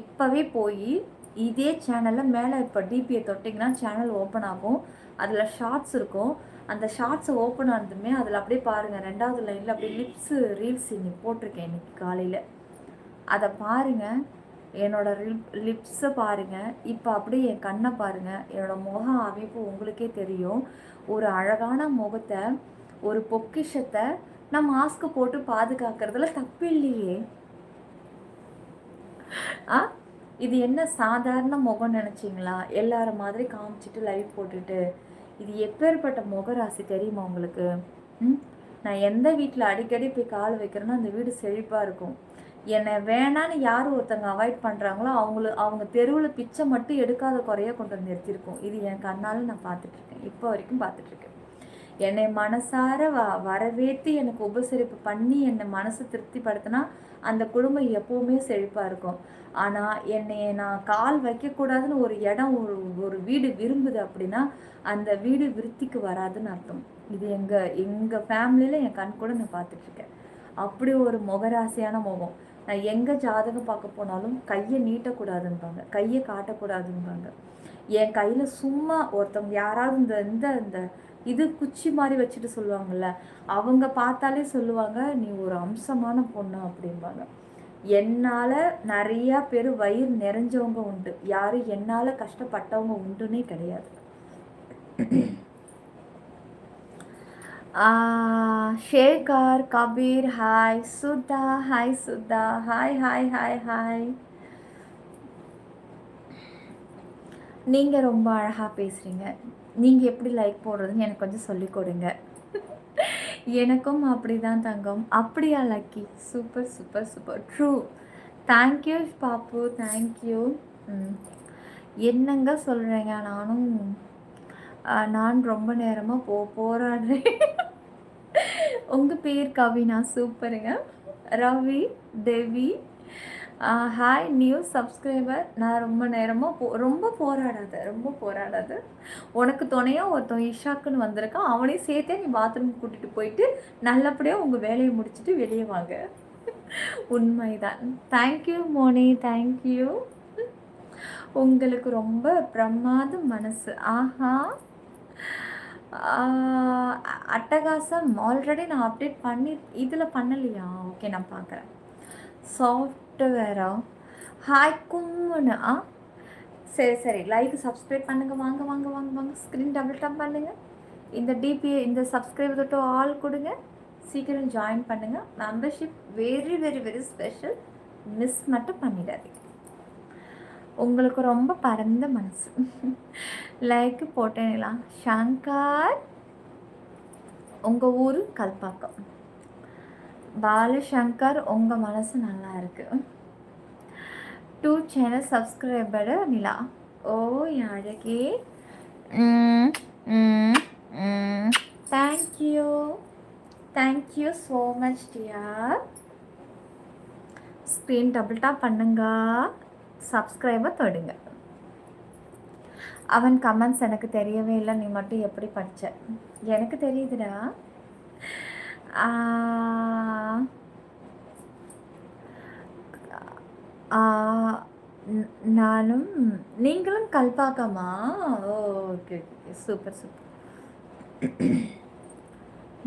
இப்போவே போய் இதே சேனலில் மேலே இப்போ டிபியை தொட்டிங்கன்னா சேனல் ஓப்பன் ஆகும். அதில் ஷார்ட்ஸ் இருக்கும். அந்த ஷார்ட்ஸை ஓப்பன் ஆனதுமே அதில் அப்படியே பாருங்கள், 2வது லைனில் அப்படியே லிப்ஸு ரீல்ஸ் இன்னைக்கு போட்டிருக்கேன், இன்றைக்கி காலையில். அதை பாருங்கள், என்னோடய லிப்ஸை பாருங்கள். இப்போ அப்படியே என் கண்ணை பாருங்கள். என்னோடய முக அமைப்பு உங்களுக்கே தெரியும். ஒரு அழகான முகத்தை, ஒரு பொக்கிஷத்தை நான் மாஸ்க்கு போட்டு பாதுகாக்கிறதுல தப்பு இல்லையே. இது என்ன சாதாரண முகம் நினச்சிங்களா? எல்லார மாதிரி காமிச்சிட்டு லைவ் போட்டுட்டு, இது எப்பேற்பட்ட முகராசி தெரியுமா உங்களுக்கு? நான் எந்த வீட்டில் அடிக்கடி போய் கால் வைக்கிறேன்னா அந்த வீடு செழிப்பாக இருக்கும். என்னை வேணான்னு யார் ஒருத்தங்க அவாய்ட் பண்ணுறாங்களோ அவங்க தெருவில் பிச்சை மட்டும் எடுக்காத குறையாக கொண்டு வந்து நிறுத்தியிருக்கோம். இது என் கண்ணால் நான் பார்த்துட்ருக்கேன், இப்போ வரைக்கும் பார்த்துட்ருக்கேன். என்னை மனசார வரவேற்று எனக்கு உபசரிப்பு பண்ணி என்னை மனசை திருப்திப்படுத்தினா அந்த குடும்பம் எப்போவுமே செழிப்பாக இருக்கும். ஆனால் என்னை நான் கால் வைக்கக்கூடாதுன்னு ஒரு இடம், ஒரு வீடு விரும்புது அப்படின்னா அந்த வீடு விருத்திக்கு வராதுன்னு அர்த்தம். இது எங்கள் ஃபேமிலியில் என் கண் கூட நான் பார்த்துட்ருக்கேன். அப்படி ஒரு முகராசியான முகம். நான் எங்கே ஜாதகம் பார்க்க போனாலும் கையை நீட்டக்கூடாதுன்பாங்க, கையை காட்டக்கூடாதுன்பாங்க. என் கையில் சும்மா ஒருத்தவங்க யாராவது இந்த இந்த இது குச்சி மாதிரி வச்சுட்டு சொல்லுவாங்கள்ல, அவங்க பார்த்தாலே சொல்லுவாங்க நீ ஒரு அம்சமான பொண்ணு அப்படிம்பாங்க. என்னால் நிறையா பேர் வயிறு நிறைஞ்சவங்க உண்டு, யாரும் என்னால் கஷ்டப்பட்டவங்க உண்டுன்னே கிடையாது. Shekar, Kabir, hi. Sudha, hi Sudha, hi hi hi hi. நீங்கள் ரொம்ப அழகாக பேசுகிறீங்க. நீங்கள் எப்படி லைக் போடுறதுன்னு எனக்கு கொஞ்சம் சொல்லிக் கொடுங்க. எனக்கும் அப்படி தான் தங்கம். அப்படியா lucky? Super super super. True. Thank you பாப்பு, தேங்க்யூ. என்னங்க சொல்கிறேங்க, நான் ரொம்ப நேரமாக போராடுறேன். உங்கள் பேர் கவினா, சூப்பருங்க. ரவி, தேவி, ஹாய் நியூ சப்ஸ்கிரைபர். நான் ரொம்ப நேரமாக ரொம்ப போராடாத. உனக்கு துணையாக ஒருத்தன் இஷாக்குன்னு வந்திருக்கான். அவனையும் சேர்த்தே நீ பாத்ரூம் கூட்டிகிட்டு போயிட்டு நல்லபடியாக உங்கள் வேலையை முடிச்சுட்டு வெளியே வாங்க. உண்மைதான். Thank you Moni, thank you. உங்களுக்கு ரொம்ப பிரமாத மனசு. ஆஹா, அட்டகாசம். ஆல்ரெடி நான் அப்டேட் பண்ணி இதில் பண்ணலையா? ஓகே, நான் பார்க்குறேன். சாஃப்ட்வேரா? ஹாய் கும்முன்னு. சரி லைக் சப்ஸ்கிரைப் பண்ணுங்கள். வாங்க. ஸ்க்ரீன் டபுள் டாப் பண்ணுங்கள். இந்த டிபி இந்த சப்ஸ்கிரைப் தொட்டு ஆல் கொடுங்க. சீக்கிரம் ஜாயின் பண்ணுங்கள். Membership very very very special. Miss மட்டும் பண்ணிடாதீங்க. உங்களுக்கு ரொம்ப பரந்த மனசு. லைக் போட்டேங்களா? ஷங்கர், உங்கள் ஊர் கல்பாக்கம். பாலசங்கர், உங்கள் மனசு நல்லா இருக்கு. 2 சேனல் சப்ஸ்கிரைபர் நிலா. ஓ அழகே. Thank you so much dear. Screen double tap பண்ணுங்க. சப்ஸ்கிரைபர் தொடுங்க. அவன் கமெண்ட்ஸ் எனக்கு தெரியவே இல்லை. நீ மட்டும் எப்படி படித்த? எனக்கு தெரியுதுடா. நானும் நீங்களும் கல்பாக்கமா? Okay super.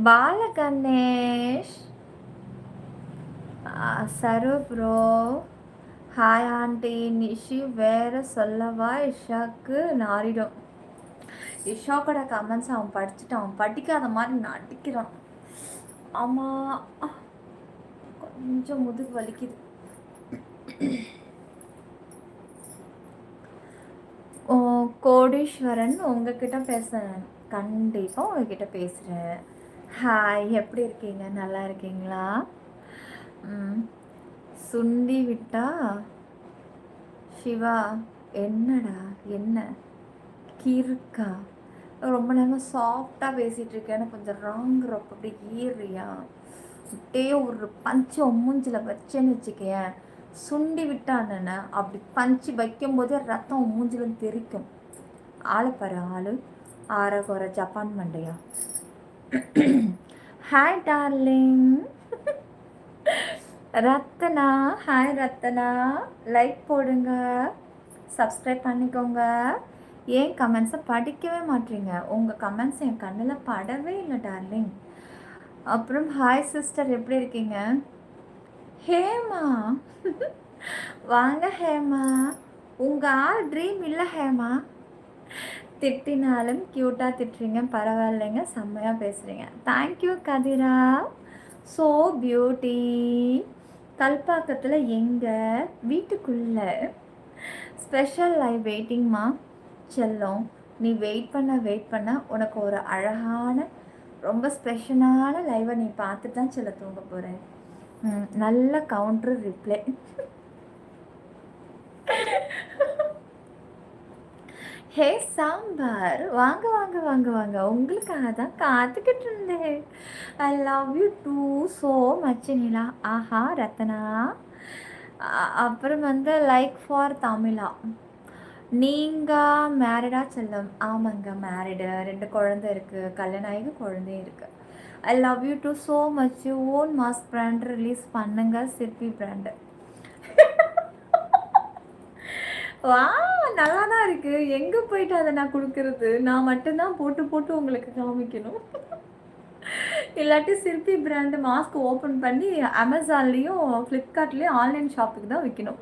பாலகணேஷ், சரு ப்ரோ, ஹாய் ஆண்டி. நிஷி வேறு சொல்லவா? இஷாக்கு நாரிடும். இஷாக்கோட கமெண்ட்ஸ் அவன் படிச்சுட்டு அவன் படிக்காத மாதிரி நடிக்கிறான். ஆமாம், கொஞ்சம் முதுகு வலிக்குது. கோடீஸ்வரன், உங்ககிட்ட பேசுகிறேன். கண்டிப்பாக உங்ககிட்ட பேசுகிறேன். ஹாய், எப்படி இருக்கீங்க? நல்லா இருக்கீங்களா? சுண்டி விட்டா சிவா. என்னடா என்ன கிறுக்கா? ரொம்ப நேரம் சாஃப்டாக பேசிகிட்டு இருக்கேன்னு கொஞ்சம் ராங்குறப்ப அப்படி ஈறியா? அப்படியே ஒரு பஞ்சு மூஞ்சில் வச்சேன்னு வச்சுக்கேன், சுண்டி விட்டான்னு அப்படி பஞ்சு வைக்கும்போதே ரத்தம் மூஞ்சிலும் தெரிக்கும். ஆளை பாரு, ஆளு ஆறகுற ஜப்பான் மண்டையா. Hi darling. Ratna, hi Ratna. Like போடுங்க, சப்ஸ்கிரைப் பண்ணிக்கோங்க. ஏன் கமெண்ட்ஸை படிக்கவே மாட்டீங்க? உங்கள் கமெண்ட்ஸ் என் கண்ணில் படவே இல்லை டார்லிங். அப்புறம் ஹாய் சிஸ்டர், எப்படி இருக்கீங்க? ஹேமா, வாங்க ஹேமா. உங்கள் ஆள் ட்ரீம் இல்லை ஹேமா. திட்டினாலும் க்யூட்டாக திட்டுறீங்க, பரவாயில்லைங்க, செம்மையாக பேசுகிறீங்க. தேங்க்யூ கதிரா, ஸோ பியூட்டி. கல்பாக்கத்தில் எங்கள் வீட்டுக்குள்ளே ஸ்பெஷல் லைவ் வெயிட்டிங்மா செல்லும். நீ வெயிட் பண்ண உனக்கு ஒரு அழகான ரொம்ப ஸ்பெஷலான லைவை நீ பார்த்துட்டு தான் செல்ல தூங்க போகிறேன். நல்ல கவுண்டர் ரிப்ளை. ஹே சாம்பார், வாங்க. உங்களுக்காக தான் காத்துக்கிட்டு இருந்தேன். I love you too so much Nila. ஆஹா ரத்னா. அப்புறம் லைக் ஃபார் தமிழா. நீங்கள் மேரிடா செல்லம்? ஆமாங்க, மேரிடு. 2 குழந்தை இருக்குது, கல்யாணம் ஆகி குழந்தையும் இருக்குது. I love you too so much. Own mask brand release பண்ணுங்க, சிற்பி பிராண்டு. வா, நல்லா தான் இருக்குது. எங்கே போயிட்டு அதை நான் கொடுக்கறது? நான் மட்டும்தான் போட்டு உங்களுக்கு காமிக்கணும். இல்லாட்டி சிற்பி பிராண்டு மாஸ்க் ஓப்பன் பண்ணி அமேசான்லேயும் ஃப்ளிப்கார்ட்லேயும் ஆன்லைன் ஷாப்புக்கு தான் விற்கணும்.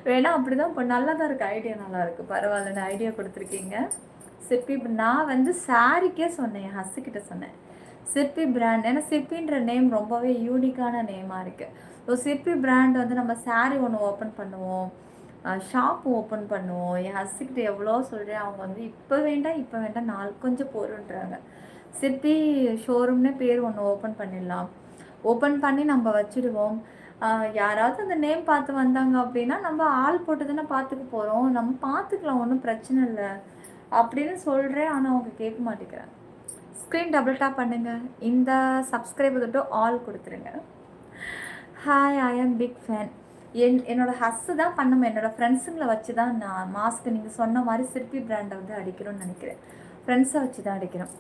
வேணா அப்படி தான் இப்போ நல்லா தான் இருக்குது. ஐடியா நல்லா இருக்குது, பரவாயில்ல. ஐடியா கொடுத்துருக்கீங்க. சிற்பி, நான் சாரிக்கே சொன்னேன், என் ஹஸ்ஸுக்கிட்ட சொன்னேன் சிற்பி பிராண்ட். ஏன்னா சிற்பின்ற நேம் ரொம்பவே யூனிக்கான நேமாக இருக்குது. ஸோ சிற்பி பிராண்ட் நம்ம சாரீ ஒன்று ஓப்பன் பண்ணுவோம், ஷாப் ஓப்பன் பண்ணுவோம். என் ஹஸ்கிட்ட எவ்வளோ சொல்கிறேன், அவங்க வந்து இப்போ வேண்டாம் இப்போ வேண்டாம் நாள் கொஞ்சம் போருன்றாங்க. சிற்பி ஷோரூம்னே பேர் ஒன்று ஓப்பன் பண்ணிடலாம். ஓப்பன் பண்ணி நம்ம வச்சுடுவோம். யாராவது அந்த நேம் பார்த்து வந்தாங்க அப்படின்னா நம்ம ஆள் போட்டு தானே பார்த்துக்க போகிறோம், நம்ம பார்த்துக்கலாம், ஒன்றும் பிரச்சனை இல்லை அப்படின்னு சொல்கிறேன். ஆனால் அவங்க கேட்க மாட்டேங்கிறாங்க. ஸ்க்ரீன் டபுள் டாப் பண்ணுங்கள், இந்த சப்ஸ்கிரைப் தொட்டு ஆல் கொடுத்துருங்க. ஹாய், ஐ ஆம் பிக் ஃபேன். என்னோடய ஹஸ்ஸு தான் பண்ணணும், என்னோடய ஃப்ரெண்ட்ஸுங்களை வச்சு தான் நான் மாஸ்க்கு நீங்கள் சொன்ன மாதிரி சிற்பி பிராண்டை வந்து அடிக்கணும்னு நினைக்கிறேன். ஃப்ரெண்ட்ஸை வச்சு தான் அடிக்கிறோம்.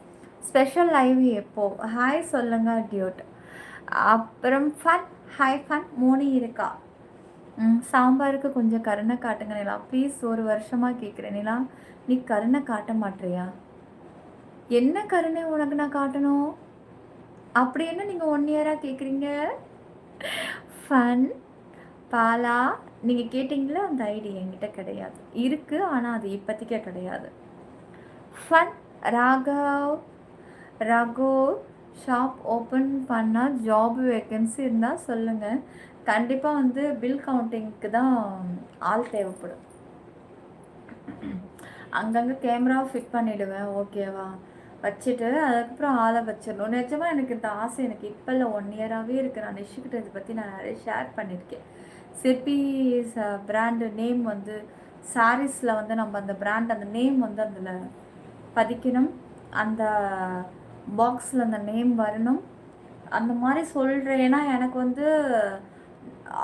ஸ்பெஷல் லைவ் எப்போது? ஹாய் சொல்லுங்கள் டியூட். அப்புறம் ஃபன், ஹாய் ஃபன். மோனி இருக்கா? சாம்பாருக்கு கொஞ்சம் கருணை காட்டுங்க நிலா ப்ளீஸ். ஒரு வருஷமாக கேட்குறேன் நிலா, நீ கருணை காட்ட மாட்டேறியா? என்ன கருணை உனக்கு நான் காட்டணும்? அப்படி என்ன நீங்கள் 1 இயராக கேட்குறீங்க? ஃபன் பாலா, நீங்கள் கேட்டிங்களே அந்த ஐடி என்கிட்ட கிடையாது, இருக்குது ஆனால் அது இப்போதைக்கே கிடையாது. Fun Raghav, Raghu shop open பண்ணால் ஜாப் வேக்கன்சி இருந்தால் சொல்லுங்கள். கண்டிப்பாக வந்து பில் கவுண்டிங்க்கு தான் ஆள் தேவைப்படும். அங்கங்கே கேமரா ஃபிட் பண்ணிவிடுவேன், ஓகேவா? வச்சுட்டு அதுக்கப்புறம் ஆளை வச்சிடணும். நிஜமாக எனக்கு இந்த ஆசை எனக்கு இப்போ இல்லை, 1 இயராகவே இருக்குது. நான் நிஷுக்கிட்ட இதை பற்றி நான் நிறைய ஷேர் பண்ணியிருக்கேன். சிற்பி பிராண்டு நேம் வந்து சாரீஸில் வந்து நம்ம அந்த பிராண்ட் அந்த நேம் வந்து அதில் பதிக்கணும், அந்த பாக்ஸில் அந்த நேம் வரணும், அந்த மாதிரி சொல்கிறேன். ஏன்னா எனக்கு வந்து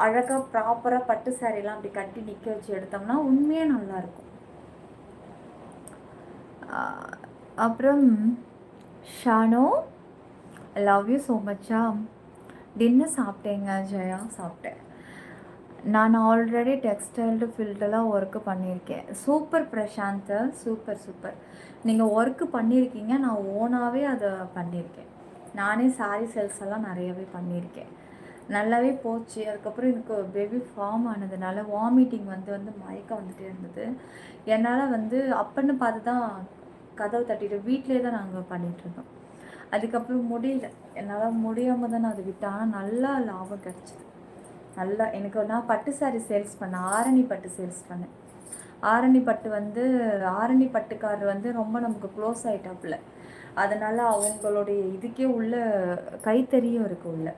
அழகாக ப்ராப்பராக பட்டு சாரீலாம் அப்படி கட்டி நிற்க வச்சு எடுத்தோம்னா உண்மையாக நல்லாயிருக்கும். அப்புறம் ஷானோ, லவ் யூ ஸோ மச்சா. டின்னர் சாப்பிட்டேங்க ஜெயா, சாப்பிட்டேன். நான் ஆல்ரெடி டெக்ஸ்டைல்டு ஃபீல்டெல்லாம் ஒர்க்கு பண்ணியிருக்கேன். Super Prasanth, super super. நீங்கள் ஒர்க்கு பண்ணியிருக்கீங்க, நான் ஓனாகவே அதை பண்ணியிருக்கேன். நானே சாரீ சேல்ஸ் எல்லாம் நிறையவே பண்ணியிருக்கேன், நல்லாவே போச்சு. அதுக்கப்புறம் எனக்கு பேபி ஃபார்ம் ஆனதுனால வாமிட்டிங் வந்து மயக்கம் வந்துகிட்டே இருந்தது. என்னால் வந்து அப்பன்னு பார்த்து தான் கதவை தட்டிட்டு வீட்டிலே தான் நாங்கள் பண்ணிகிட்ருந்தோம். அதுக்கப்புறம் முடியல, என்னால் முடியாமல் தான் நான் அதை விட்டேன். ஆனால் நல்லா லாபம் கிடச்சிது. நல்லா எனக்கு நான் பட்டு சாரி சேல்ஸ் பண்ணேன், ஆரணி பட்டு சேல்ஸ் பண்ணேன். ஆரணி பட்டு வந்து ஆரணி பட்டுக்காரர் வந்து ரொம்ப நமக்கு க்ளோஸ் ஆகிட்டாப்புல. அதனால் அவங்களுடைய இதுக்கே உள்ள கைத்தறியும் இருக்குது, உள்ள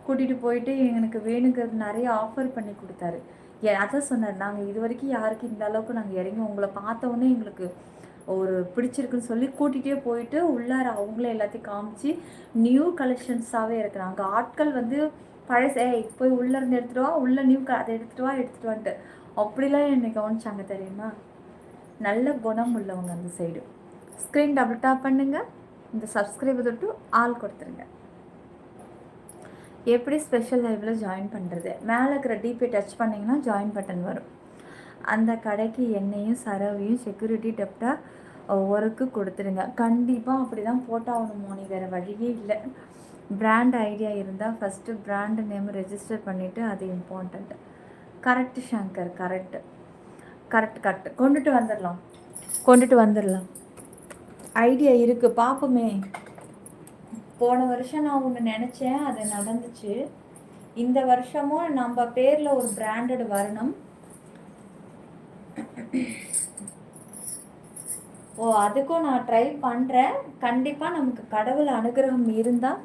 கூட்டிகிட்டு போயிட்டு எனக்கு வேணுங்கிறது நிறைய ஆஃபர் பண்ணி கொடுத்தாரு. அதான் சொன்னார், நாங்கள் இது வரைக்கும் யாருக்கும் இந்த அளவுக்கு நாங்கள் இறங்கி உங்களை பார்த்தோன்னே எங்களுக்கு ஒரு பிடிச்சிருக்குன்னு சொல்லி கூட்டிகிட்டே போயிட்டு உள்ளார அவங்களே எல்லாத்தையும் காமிச்சு நியூ கலெக்ஷன்ஸாகவே இருக்கிறாங்க. ஆட்கள் வந்து பழசே போய் உள்ளேருந்து எடுத்துகிட்டு வா, உள்ள நியூ அதை எடுத்துகிட்டு வான்ட்டு அப்படிலாம் என்னை கவனிச்சாங்க தெரியுமா. நல்ல குணம் உள்ளவங்க அந்த சைடு. ஸ்க்ரீன் டபுள் டாப் பண்ணுங்க, இந்த சப்ஸ்கிரைபர் தொட்டு ஆள் கொடுத்துருங்க. எப்படி ஸ்பெஷல் லைவில் ஜாயின் பண்ணுறது? மேலே இருக்கிற டிபி டச் பண்ணிங்கன்னா ஜாயின் பட்டன் வரும். அந்த கடைக்கு என்னையும் சரவையும் செக்யூரிட்டி டெப்டாக ஒர்க்கு கொடுத்துருங்க. கண்டிப்பாக அப்படி தான் போட்டாகணும் மோனி, வேறு வழியே இல்லை. பிராண்ட் ஐடியா இருந்தால் ஃபஸ்ட்டு பிராண்டு நேம் ரெஜிஸ்டர் பண்ணிவிட்டு அது இம்பார்ட்டண்ட்டு. கரெக்டு ஷங்கர், கரெக்டு கொண்டுட்டு வந்துடலாம். ஐடியா இருக்குது, பார்ப்போமே. போன வருஷம் நான் ஒன்று நினச்சேன், அது நடந்துச்சு. இந்த வருஷமும் நம்ம பேரில் ஒரு பிராண்டட் வரணும். அதுக்கும் நான் ட்ரை பண்ணுறேன். கண்டிப்பாக நமக்கு கடவுள் அனுகிரகம் இருந்தால்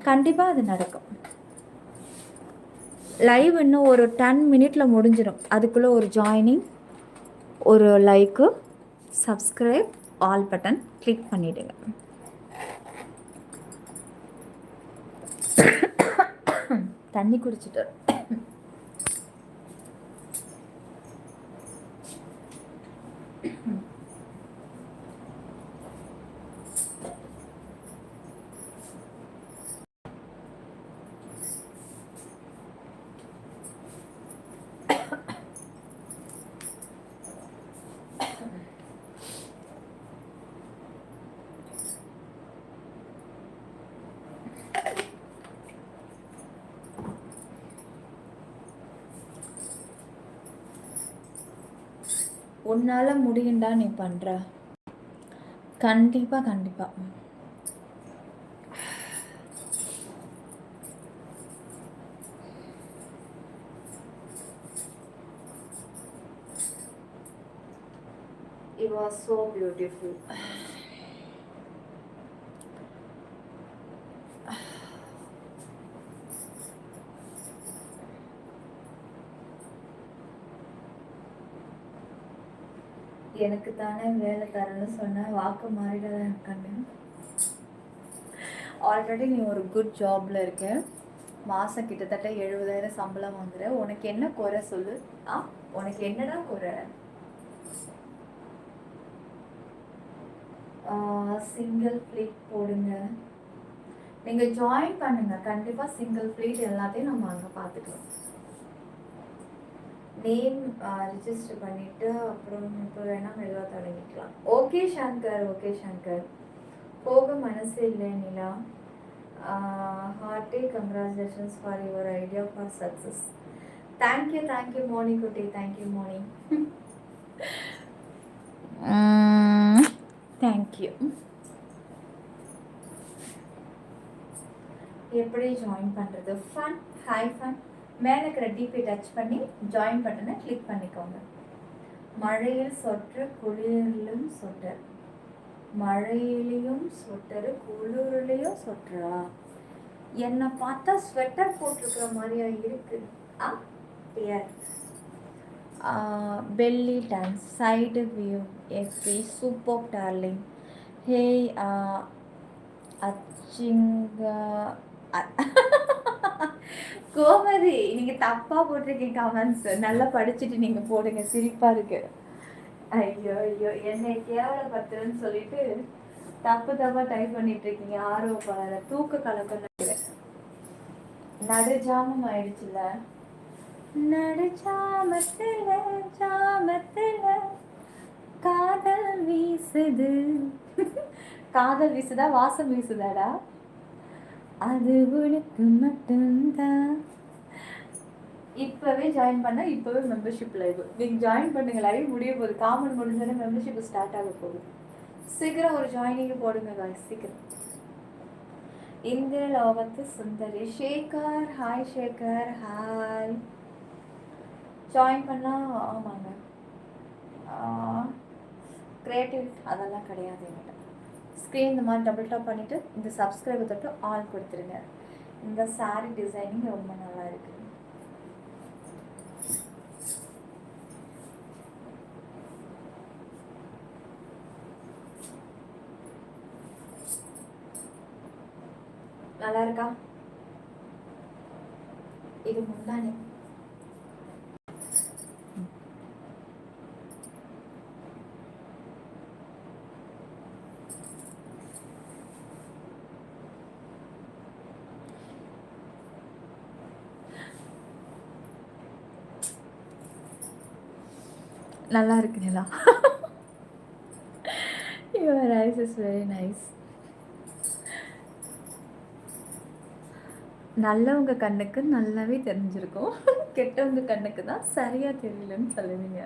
கண்டிப்பாக அது நடக்கும். லைவ் இன்னும் ஒரு 10 மினிட்டில் முடிஞ்சிடும். அதுக்குள்ளே ஒரு ஜாயினிங், ஒரு like, subscribe, all button click பண்ணிவிடுங்க. தண்ணி குடிச்சிட்டு உன்னால் முடியுண்டா, நீ பண்ணுற. கண்டிப்பாக It was so beautiful. எனக்கு தானே வேலை தரேன்னு சொன்ன வாக்கு மாறிடாத கண்ணு. ஆல்ரெடி நீ ஒரு குட் ஜாப்ல இருக்க, மாதம் கிட்டத்தட்ட 70,000 சம்பளம் வாங்குற. உனக்கு என்ன குறை சொல்லு? உனக்கு என்னடா குறை? சிங்கிள் ஃப்ளீட் போடுங்க, நீங்கள் ஜாயின் பண்ணுங்க. கண்டிப்பாக சிங்கிள் ஃப்ளீட் எல்லாத்தையும் நம்ம அங்கே பார்த்துக்கலாம். நேம் ரிஜிஸ்டர் பண்ணிவிட்டு அப்புறம் இப்போ வேணால் மெதுவாக தொடங்கிக்கலாம். Okay Shankar, okay Shankar. போக மனசு இல்லை Nila. Hearty congratulations for your idea for success. Thank you thank you Moni குட்டி, தேங்க்யூ மோனி, தேங்க்யூ. எப்படி ஜாயின் பண்ணுறது? Fun, hi fun. மேலே இருக்கிற டிபி டச் பண்ணி ஜாயின் பட்டனை கிளிக் பண்ணிக்கோங்க. மழையில் சொற்று, குளிரிலும் சொட்டர். மழையிலையும் சொட்டரு, குளிர்லையும் சொட்டரா? என்னை பார்த்தா ஸ்வெட்டர் போட்டிருக்கிற மாதிரியா இருக்கு. பெல்லி டான்ஸ், சைடு வியூ, எஃபி சூப்பர் டார்லிங். ஹே அச்சிங்கா கோமதி, நீங்கள் தப்பாக போட்டிருக்கீங்க கமெண்ட்ஸ். நல்லா படிச்சுட்டு நீங்கள் போடுங்க, சிரிப்பாக இருக்கு. ஐயோ ஐயோ, என்னை கேவலப்படுத்துறேன்னு சொல்லிட்டு தப்பு தப்பாக டைப் பண்ணிட்டு இருக்கீங்க. ஆர்வப்பாளர் தூக்க கலக்கம் நினைக்கிறேன். நடுஜாமம் ஆயிடுச்சுல. நடுஜாமத்துல ஜாமத்துல காதல் வீசுது. காதல் வீசுதா, வாசம் வீசுதாடா? அது உனக்கு மட்டும்தான். இப்போவே ஜாயின் பண்ண, இப்போவே மெம்பர்ஷிப் லைவ். நீங்கள் ஜாயின் பண்ணுங்க, லைவ் முடிய போகுது. காமன் முடிஞ்சோடனே மெம்பர்ஷிப் ஸ்டார்ட் ஆக போகுது. சீக்கிரம் ஒரு ஜாயினிங் போடுங்க காய்ஸ், சீக்கிரம். இந்திர லோகத்து சுந்தரி. Sekhar, hi Sekhar, hi. Join பண்ணலாம். ஆமாங்க, கிரியேட்டிவ் அதெல்லாம் கிடையாது என்கிட்ட. ஸ்க்ரீன் இந்த மாதிரி டபுள் டாப் பண்ணிவிட்டு இந்த சப்ஸ்கிரைபர் தொட்டு ஆல் கொடுத்துருங்க. இந்த சாரீ டிசைனிங் ரொம்ப நல்லா இருக்குது. நல்லா இருக்கா? இது முந்தானே. நல்லா இருக்கு நிலா. Your eyes is very nice. நல்லவங்க கண்ணுக்கு நல்லாவே தெரிஞ்சிருக்கும், கெட்டவங்க கண்ணுக்கு தான் சரியா தெரியலன்னு சொல்லுவீங்க.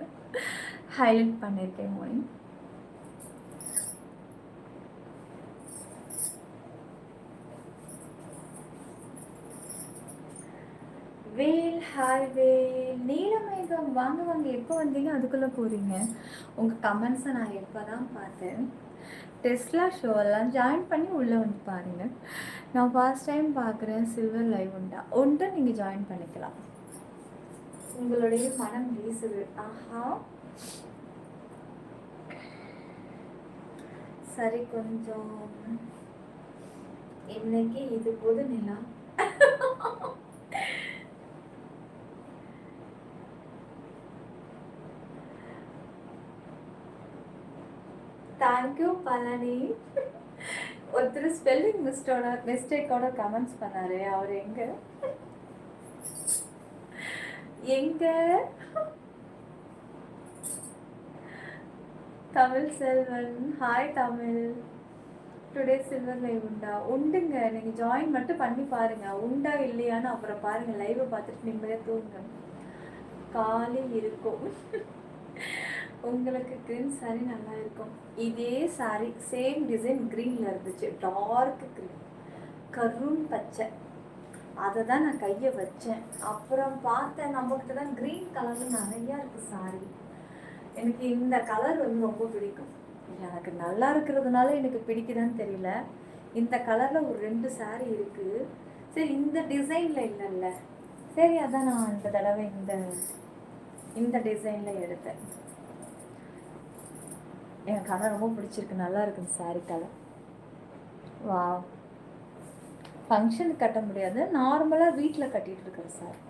ஹைலைட் பண்ணியிருக்கேன் மோனி. வேல், ஹாய் வேல். நீலமேகம், வாங்க வாங்க. எப்போ வந்தீங்க? அதுக்குள்ளே போகிறீங்க. உங்கள் கமெண்ட்ஸை நான் எப்போ தான் பார்த்தேன். டெஸ்லா ஷோவெல்லாம் ஜாயின் பண்ணி உள்ளே வந்து பாருங்கள். நான் ஃபர்ஸ்ட் டைம் பார்க்குறேன். சில்வர் லைவ் உண்டு, நீங்கள் ஜாயின் பண்ணிக்கலாம். உங்களுடைய மனம் வீசுது. ஆஹா, சரி. கொஞ்சம் இன்னைக்கு இது போது நிலா. தேங்க்யூ பழனி. ஒருத்தர் ஸ்பெல்லிங் மிஸ்டேக்கோட கமெண்ட்ஸ் பண்ணாரு. அவர் எங்க Tamil Selvan, hi Tamil. Today silver live உண்டுங்க. நீங்கள் ஜாயின் மட்டும் பண்ணி பாருங்க, உண்டா இல்லையான்னு அப்புறம் பாருங்க. லைவை பார்த்துட்டு நிம்மதியாக தூங்க. காலி இருக்கும். உங்களுக்கு க்ரீன் சாரி நல்லா இருக்கும். இதே சாரி சேம் டிசைன் க்ரீனில் இருந்துச்சு, டார்க் க்ரீன், கருண் பச்சை. அதை தான் நான் கையை வச்சேன். அப்புறம் பார்த்தேன், நம்மக்கிட்ட தான் க்ரீன் கலரில் நிறையா இருக்குது சாரி. எனக்கு இந்த கலர் வந்து ரொம்ப பிடிக்கும். எனக்கு நல்லா இருக்கிறதுனால எனக்கு பிடிக்குதான்னு தெரியல. இந்த கலரில் ஒரு 2 சாரீ இருக்குது. சரி இந்த டிசைனில் இல்லைல்ல, சரி அதான் நான் இந்த தடவை இந்த டிசைனில் எடுத்தேன். எனக்கு கலர் ரொம்ப பிடிச்சிருக்கு, நல்லா இருக்குது சாரீ கலர். வா, ஃபங்க்ஷனுக்கு கட்ட முடியாது, நார்மலாக வீட்டில் கட்டிகிட்டு இருக்கிறேன் சார்.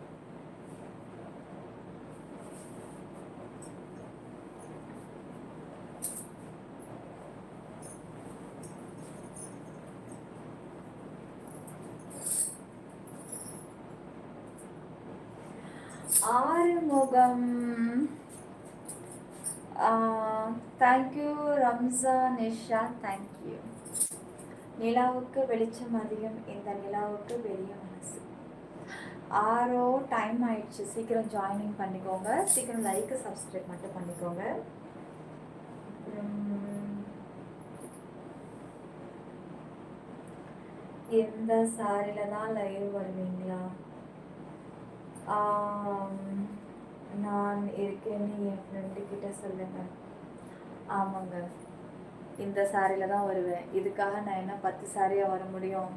ஆறுமுகம், தேங்க்யூ. ரம்ஜா நிஷா, தேங்க்யூ. நிலாவுக்கு வெளிச்சம் அதிகம், இந்த நிலாவுக்கு பெரிய மனசு. ஆரோ டைம் ஆயிடுச்சு, சீக்கிரம் ஜாயினிங் பண்ணிக்கோங்க, சீக்கிரம் லைக் சப்ஸ்கிரைப் மட்டும் பண்ணிக்கோங்க. எந்த சாரியில தான் லைவ் வருவீங்களா? நான் இருக்கேன்னு என் ஃப்ரெண்டு கிட்ட சொல்லுங்க. ஆமாங்க, இந்த சாரியில தான் வருவேன். இதுக்காக நான் என்ன 10 சாரியாக வர முடியும்?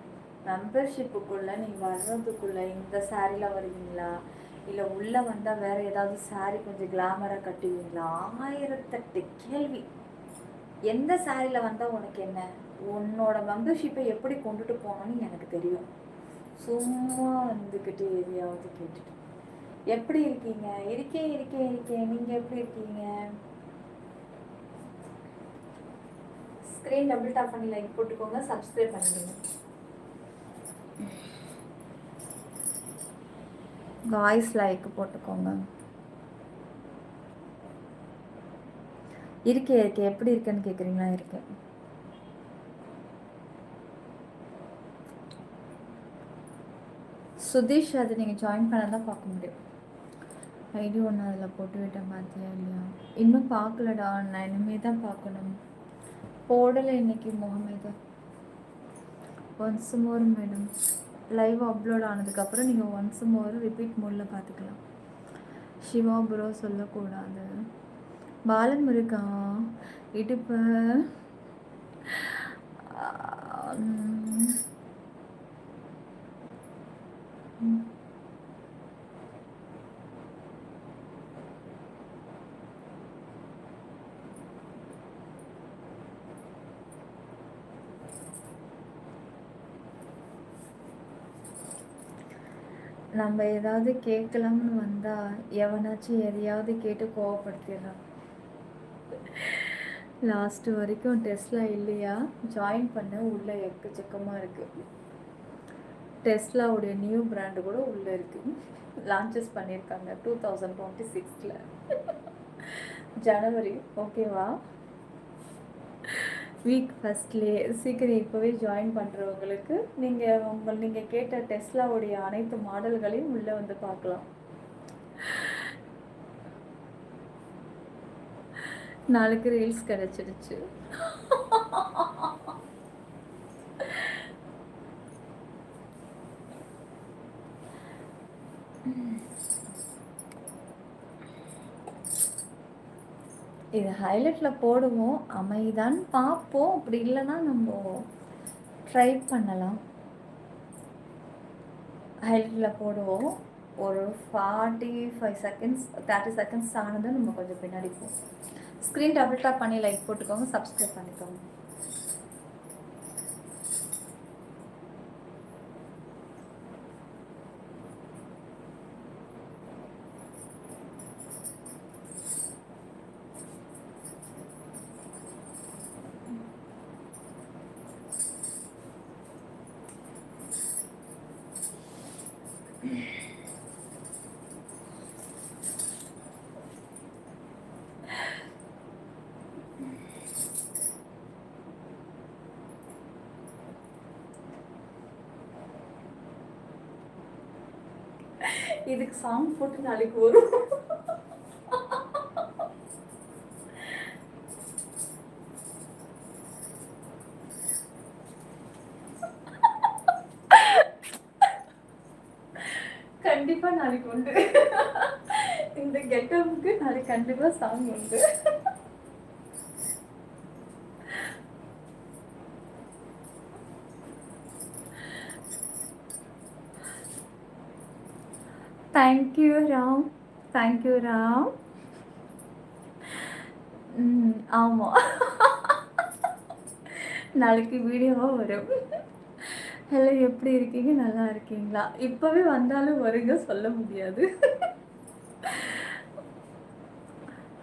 மெம்பர்ஷிப்புக்குள்ளே நீ வர்றதுக்குள்ளே இந்த சாரியில் வருவீங்களா, இல்லை உள்ளே வந்தால் வேறு ஏதாவது சாரி கொஞ்சம் கிளாமராக கட்டுவீங்களா? 1008 கேள்வி. எந்த சாரியில் வந்தால் உனக்கு என்ன? உன்னோட மெம்பர்ஷிப்பை எப்படி கொண்டுட்டு போகணும்னு எனக்கு தெரியும். சும்மா வந்துக்கிட்டு எதையாவது கேட்டுட்டு எப்படி இருக்கீங்க? இருக்கேன். நீங்கள் எப்படி இருக்கீங்க? ஸ்க்ரீன் டபுள் டாப் பண்ணி லைக் போட்டுக்கோங்க, சப்ஸ்கிரைப் பண்ணிடுங்க. வாய்ஸ் லைக் போட்டுக்கோங்க. இருக்கேன். எப்படி இருக்கேன்னு கேட்குறீங்களா? இருக்கேன். சுதீஷ், அது நீங்கள் ஜாயின் பண்ண தான் பார்க்க முடியும். ஐடி ஒன்று அதில் போட்டு விட்டேன், பார்த்தியா இல்லையா? இன்னும் பார்க்கலடா, நான் இனிமே தான் பார்க்கணும். போடலை இன்னைக்கு Mohammed. Once more madam, live upload ஆனதுக்கப்புறம் நீங்கள் ஒன்ஸ் மோர் ரிப்பீட் மோடில் பார்த்துக்கலாம். சிவா ப்ரோ சொல்லக்கூடாது. பாலம் இருக்கா? இடுப்பு நம்ம ஏதாவது கேட்கலாம்னு வந்தால் எவனாச்சும் எதையாவது கேட்டு கோவப்படுத்திடுறான். லாஸ்ட்டு வரைக்கும் டெஸ்ட்லாம் இல்லையா? ஜாயின் பண்ண உள்ளே எக்கச்சக்கமாக இருக்குது. டெஸ்லாவுடைய நியூ பிராண்டு கூட உள்ளே இருக்குது. லான்ச்சஸ் பண்ணியிருக்காங்க 2026 ஜனவரி. ஓகேவா? வீக் ஃபஸ்ட்லேயே சீக்கிரம் இப்போவே ஜாயின் பண்ணுறவங்களுக்கு நீங்கள் கேட்ட டெஸ்லாவுடைய அனைத்து மாடல்களையும் உள்ளே வந்து பார்க்கலாம். நாளைக்கு ரீல்ஸ் கிடச்சிடுச்சு. இது ஹைலைட்டில் போடுவோம், அமைதான்னு பார்ப்போம். அப்படி இல்லைன்னா நம்ம ட்ரை பண்ணலாம். ஹைலைட்டில் போடுவோம். ஒரு 45 செகண்ட்ஸ் 30 செகண்ட்ஸ் ஆனதும் நம்ம கொஞ்சம் பின்னாடி போவோம். ஸ்க்ரீன் டபுள் டாப் பண்ணி லைக் போட்டுக்கோங்க, சப்ஸ்கிரைப் பண்ணிக்கோங்க. இதுக்கு சாங் போட்டு நாளைக்கு வரும். கண்டிப்பா நாளைக்கு உண்டு. இந்த கெட்டப்புக்கு நாளைக்கு கண்டிப்பாக சாங் உண்டு. Thank you Ram, thank you Ram. ஆமாம், நாளைக்கு வீடியோவாக வரும். ஹலோ, எப்படி இருக்கீங்க? நல்லா இருக்கீங்களா? இப்போவே வந்தாலும் வருங்க, சொல்ல முடியாது.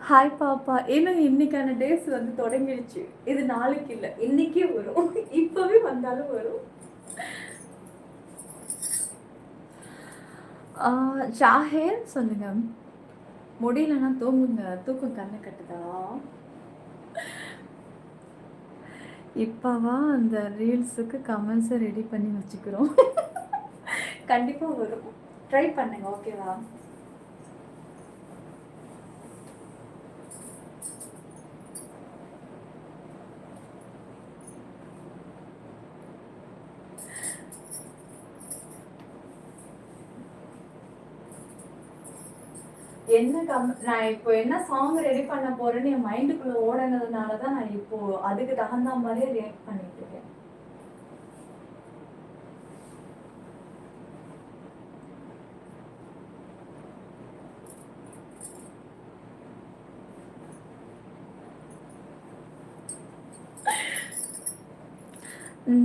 ஹாய் பாப்பா. ஏன்னா இன்னைக்கான டேஸ் வந்து தொடங்கிடுச்சு. இது நாளைக்கு இல்லை, இன்னைக்கே வரும். இப்போவே வந்தாலும் வரும். ஜாஹேர் சொல்லுங்க. முடியலன்னா தூங்குங்க, தூக்கம் கண்ணை கட்டுதா? இப்போவா அந்த ரீல்ஸுக்கு கமெண்ட்ஸை ரெடி பண்ணி வச்சுக்கிறோம். கண்டிப்பாக வரும், ட்ரை பண்ணுங்க, ஓகேவா? என்ன நான் இப்போ என்ன சாங் ரெடி பண்ண போறேன்னு என் மைண்டுக்குள்ள ஓடுனதுனால தான் நான் இப்போ அதுக்கு தகுந்த மாதிரியே ரியாக்ட் பண்ணிட்டு இருக்கேன்.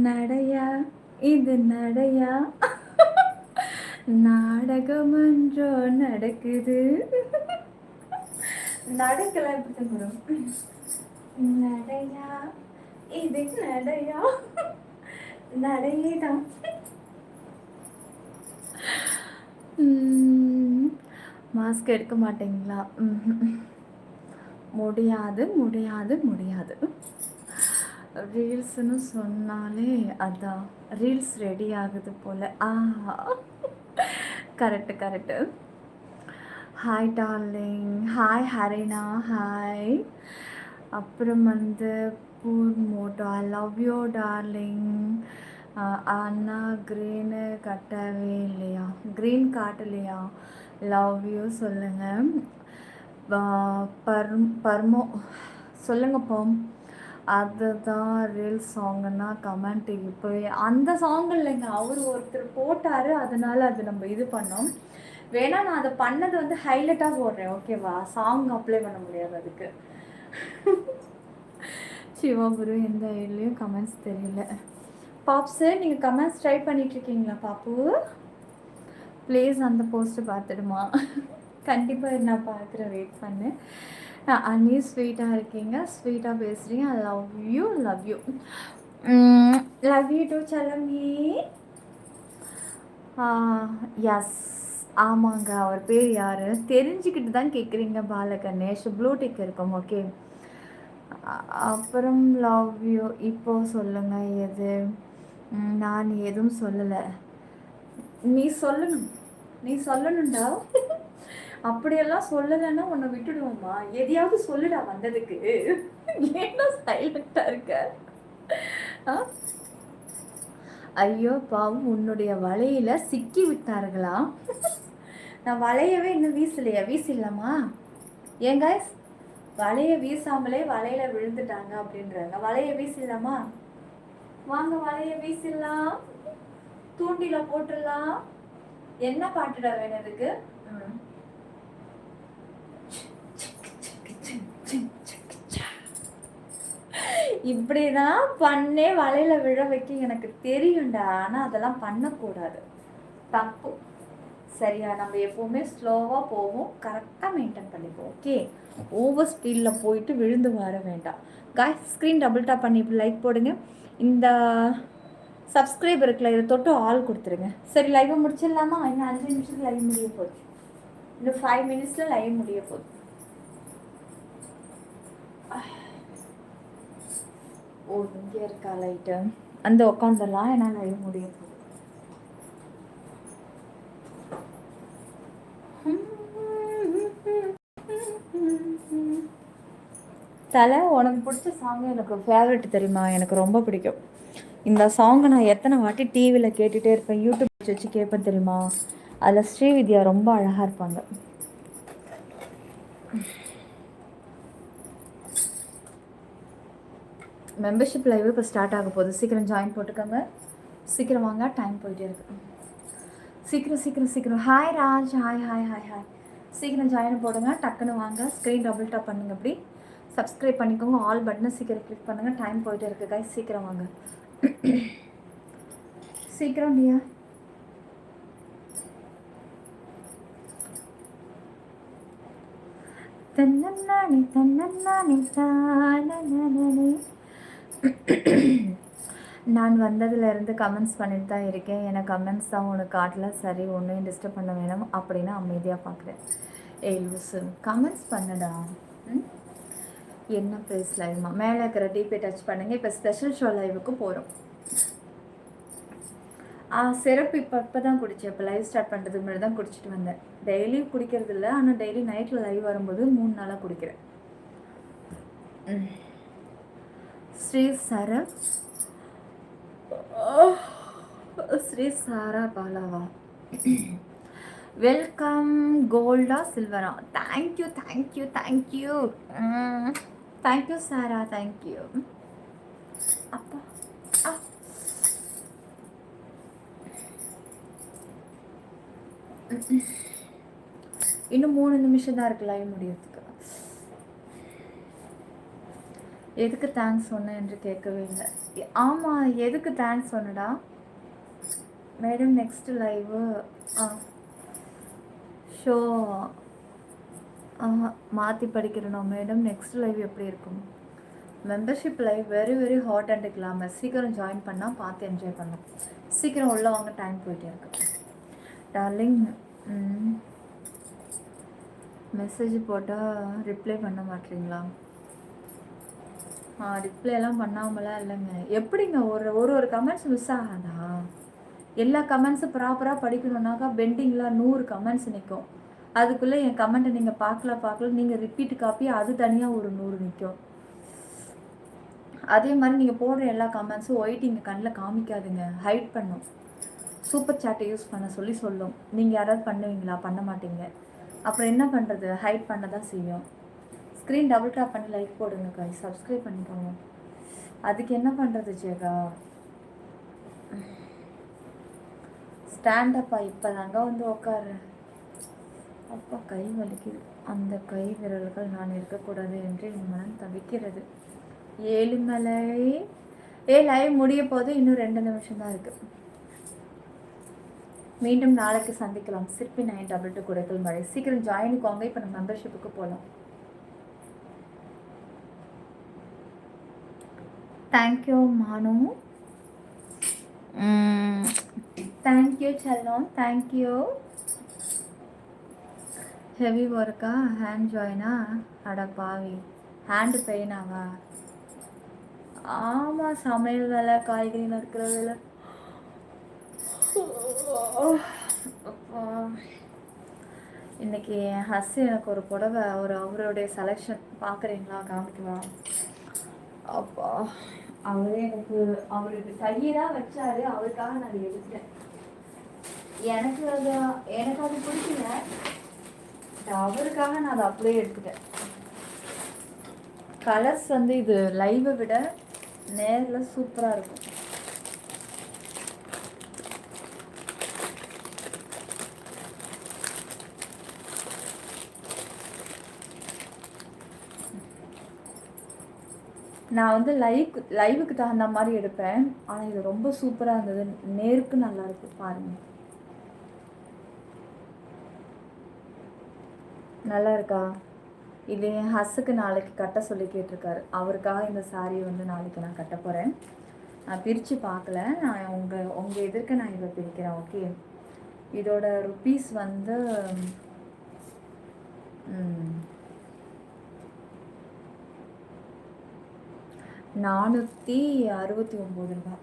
நடையா இது நடையா, நாடகமன்றோ நடக்குது. நடக்கல எப்படி வரும்? நடையா இது நடையா, நடையேதான். மாஸ்க் எடுக்க மாட்டீங்களா? முடியாது முடியாது முடியாது. ரீல்ஸ்னு சொன்னாலே அதான் ரீல்ஸ் ரெடி ஆகுது போல். Correct correct. Hi darling, hi Harina, hi. அப்புறம் வந்து பூர்மோட்டோ, ஐ லவ் யூ டார்லிங். அண்ணா க்ரீனு கட்டவே இல்லையா? க்ரீன் காட்டலையா? லவ் யூ சொல்லுங்கள். பர்மோ சொல்லுங்கப்போ. அதுதான் ரீல்ஸ் சாங்குன்னா கமெண்ட் இப்போவே அந்த சாங் இல்லைங்க, அவர் ஒருத்தர் போட்டார், அதனால் அது நம்ம இது பண்ணோம். வேணா நான் அதை பண்ணது வந்து ஹைலைட்டாக போடுறேன், ஓகேவா? சாங் அப்ளை பண்ண முடியாது அதுக்கு. சிவகுரு எந்த ஐடிலையும் கமெண்ட்ஸ் தெரியல. பாப்ஸு, நீங்கள் கமெண்ட்ஸ் ட்ரை பண்ணிகிட்ருக்கீங்களா பாப்பு? ப்ளீஸ் அந்த போஸ்ட்டு பார்த்துடுமா. கண்டிப்பாக நான் பார்க்குறேன், வெயிட் பண்ணு. அண்ணி ஸ்வீட்டாக இருக்கீங்க, ஸ்வீட்டாக பேசுகிறீங்க. I love you, love you, love you too செல்லமி. எஸ், ஆமாங்க. அவர் பேர் யார் தெரிஞ்சுக்கிட்டு தான் கேட்குறீங்க. பாலகணேஷ், ப்ளூடிக் இருக்கும், ஓகே. அப்புறம் லவ் யூ. இப்போது சொல்லுங்கள் எது? நான் எதுவும் சொல்லலை, நீ சொல்லணும், நீ சொல்லணும்டா. அப்படியெல்லாம் சொல்லலைன்னா உன்னை விட்டுடுவோமா? எதையாவது சொல்லுடா வந்ததுக்கு. ஏன்னா சைலண்டாக இருக்க? ஐயோ பாவம், உன்னுடைய வலையில சிக்கி விட்டார்களா? நான் வலையவே இன்னும் வீசலையா? வீசிடலாமா? ஏங்க வலைய வீசாமலே வலையில விழுந்துட்டாங்க அப்படின்றாங்க. வலைய வீசிடலாமா? வாங்க வலைய வீசிடலாம், தூண்டில போட்டுடலாம். என்ன பாட்டுடா வேணும் இதுக்கு? இப்படிதான் பண்ணே வலையில விழ வைக்க எனக்கு தெரியும்டா. ஆனா அதெல்லாம் பண்ணக்கூடாது, தப்பு. சரியா? நம்ம எப்பவுமே ஸ்லோவா போவோம், கரெக்டா மெயின்டைன் பண்ணிப்போம், ஓகே? ஓவர் ஸ்பீட்ல போயிட்டு விழுந்து வர வேண்டாம். காய்ஸ், ஸ்க்ரீன் டபுள் டாப் பண்ணி இப்படி லைக் போடுங்க. இந்த சப்ஸ்கிரைப் இருக்குல்ல, இதை தொட்டு ஆள் கொடுத்துருங்க. சரி, லைவை முடிச்சிடலாமா? இன்னும் 5 நிமிஷத்துக்கு லைவ் முடிய போகுது. இன்னும் 5 மினிட்ஸில் லைவ் முடிய போகுது. ஓ, இங்கே இருக்கா லைட்டு? அந்த உட்காந்துடலாம், ஏன்னா லைவ் முடிய போகுது. தலை, உனக்கு பிடிச்ச சாங் எனக்கு ஃபேவரட் தெரியுமா? எனக்கு ரொம்ப பிடிக்கும் இந்த சாங்கை. நான் எத்தனை வாட்டி டிவியில் கேட்டுகிட்டே இருப்பேன், யூடியூப் வச்சு கேட்பேன் தெரியுமா? அதில் ஸ்ரீவித்யா ரொம்ப அழகாக இருப்பாங்க. மெம்பர்ஷிப் லைவ் இப்போ ஸ்டார்ட் ஆக போகுது. சீக்கிரம் ஜாயின் போட்டுக்கோங்க. சீக்கிரம் வாங்க, டைம் போயிட்டே இருக்கு. சீக்கிரம் சீக்கிரம் சீக்கிரம். Hi Raj, hi hi hi hi. சீக்கிரம் ஜாயின் போடுங்க, டக்குன்னு வாங்க. ஸ்க்ரீன் டபுள் டாப் பண்ணுங்க. அப்படி சப்ஸ்கிரைப் பண்ணிக்கோங்க. ஆல் பட்டனை சீக்கிரம் கிளிக் பண்ணுங்கள். டைம் போயிட்டே இருக்கு guys. சீக்கிரம் வாங்க. சீக்கிரம் டியா. தன்னன்னானே தன்னன்னானே தானே. நான் வந்ததுலேருந்து கமெண்ட்ஸ் பண்ணிட்டு தான் இருக்கேன். எனக்கு கமெண்ட்ஸ் தான் உனக்கு காட்டல. சரி, ஒன்றையும் டிஸ்டர்ப் பண்ண வேணும் அப்படின்னு அமைதியாக பார்க்குறேன். ஏய் லூசு, கமெண்ட்ஸ் பண்ணுடா. என்ன ப்ரைஸ் லைவ்மா மேலே இருக்கிற டிபி டச் பண்ணுங்கள். இப்போ ஸ்பெஷல் ஷோ லைவுக்கு போகிறோம். சிறப்பு இப்போ தான் குடித்தேன். இப்போ லைவ் ஸ்டார்ட் பண்ணுறதுக்கு முன்னாடி தான் குடிச்சிட்டு வந்தேன். டெய்லி குடிக்கிறது இல்லை, ஆனால் டெய்லி நைட்டில் லைவ் வரும்போது 3 நாளாக குடிக்கிறேன். ஸ்ரீ சாரா பாலாவா. வெல்கம். கோல்டா சில்வரா? Thank you thank you thank you thank you Sara, thank you. அப்பா இன்னும் 3 நிமிஷம் தான் இருக்கு லைவ் முடியறதுக்கு. எதுக்கு தேங்க்ஸ் சொன்ன என்று கேட்கவே இல்லை. ஆமாம், எதுக்கு தேங்க்ஸ் சொன்னடா மேடம்? நெக்ஸ்ட் லைவு ஷோ மாற்றி படிக்கிறோம் மேடம். நெக்ஸ்ட் லைவ் எப்படி இருக்கும்? Membership live very very hot and glamour. சீக்கிரம் ஜாயின் பண்ணால் பார்த்து என்ஜாய் பண்ணோம். சீக்கிரம் உள்ள வாங்க, டைம் போயிட்டே இருக்கு டார்லிங். மெசேஜ் போட்டால் ரிப்ளை பண்ண மாட்டீங்களா? ரிப்ளைலாம் பண்ணாமலாம் இல்லைங்க. எப்படிங்க ஒரு கமெண்ட்ஸ் மிஸ் ஆகாதா? எல்லா கமெண்ட்ஸும் ப்ராப்பராக படிக்கணுன்னாக்கா பெண்டிங்கில் 100 கமெண்ட்ஸ் நிற்கும். அதுக்குள்ளே என் கமெண்ட்டை நீங்கள் பார்க்கல நீங்கள் ரிப்பீட் காப்பி அது தனியாக ஒரு 100 நிற்கும். அதே மாதிரி நீங்கள் போடுற எல்லா கமெண்ட்ஸும் ஒயிட்டிங்க கண்ணில் காமிக்காதுங்க, ஹைட் பண்ணும். சூப்பர் சாட்டை யூஸ் பண்ண சொல்லும். நீங்கள் யாராவது பண்ணுவீங்களா? பண்ண மாட்டீங்க. அப்புறம் என்ன பண்ணுறது? ஹைட் பண்ண தான் செய்யும். ஸ்க்ரீன் டபுள் டாப் பண்ணி லைக் போடுங்க guys. சப்ஸ்கிரைப் பண்ணிக்கோங்க. அதுக்கு என்ன பண்ணுறது ஜெகா? ஸ்டாண்டப்பா. இப்போ தாங்க வந்து உட்காருறேன். அப்பா கை வலிக்குது. அந்த கை விரல்கள் நான் இருக்கக்கூடாது என்று என் மனம் தவிக்கிறது. ஏழுமலை லைவ் முடிய போது இன்னும் 2 நிமிஷம் தான் இருக்குது. மீண்டும் நாளைக்கு சந்திக்கலாம். சிற்பி 922 குடைக்கல் மழை. சீக்கிரம் ஜாயினுக்கோங்க. இப்போ நம்ம மெம்பர்ஷிப்புக்கு போகலாம். தேங்க்யூ மானு. தேங்க்யூ செல்லம், தேங்க்யூ. ஹெவி ஒர்க்கா? ஹேண்ட் ஜாயினா? அட பாவி, ஹேண்டு பெயினாவா? ஆமாம், சமையல் வேலை, காய்கறி நறுக்கிற வேலை. இன்னைக்கு என் ஹஸ் எனக்கு ஒரு புடவை, அவருடைய செலெக்ஷன் பார்க்குறீங்களா? காமிக்குவா? அப்பா, அவரே அவருக்கு கையை தான் வச்சாரு. அவருக்காக நான் எடுத்தேன். எனக்கு அது பிடிக்கல. அவருக்காக நான் அதை அப்படியே எடுத்துட்டேன். கலர்ஸ் வந்து இது லைவை விட நேரில் சூப்பராக இருக்கும். நான் வந்து லைவுக்கு தகுந்த மாதிரி எடுப்பேன். ஆனால் இது ரொம்ப சூப்பராக இருந்தது. நேருக்கு நல்லா இருக்கு பாருங்கள். நல்லா இருக்கா? இது என் ஹஸ்ஸுக்கு நாளைக்கு கட்ட சொல்லி கேட்டிருக்காரு. அவருக்காக இந்த சாரியை வந்து நாளைக்கு நான் கட்ட போகிறேன். நான் பிரித்து பார்க்கல. நான் உங்கள் எதிர்க்க நான் இதை பிரிக்கிறேன். ஓகே, இதோட ருப்பீஸ் வந்து 469 ரூபா.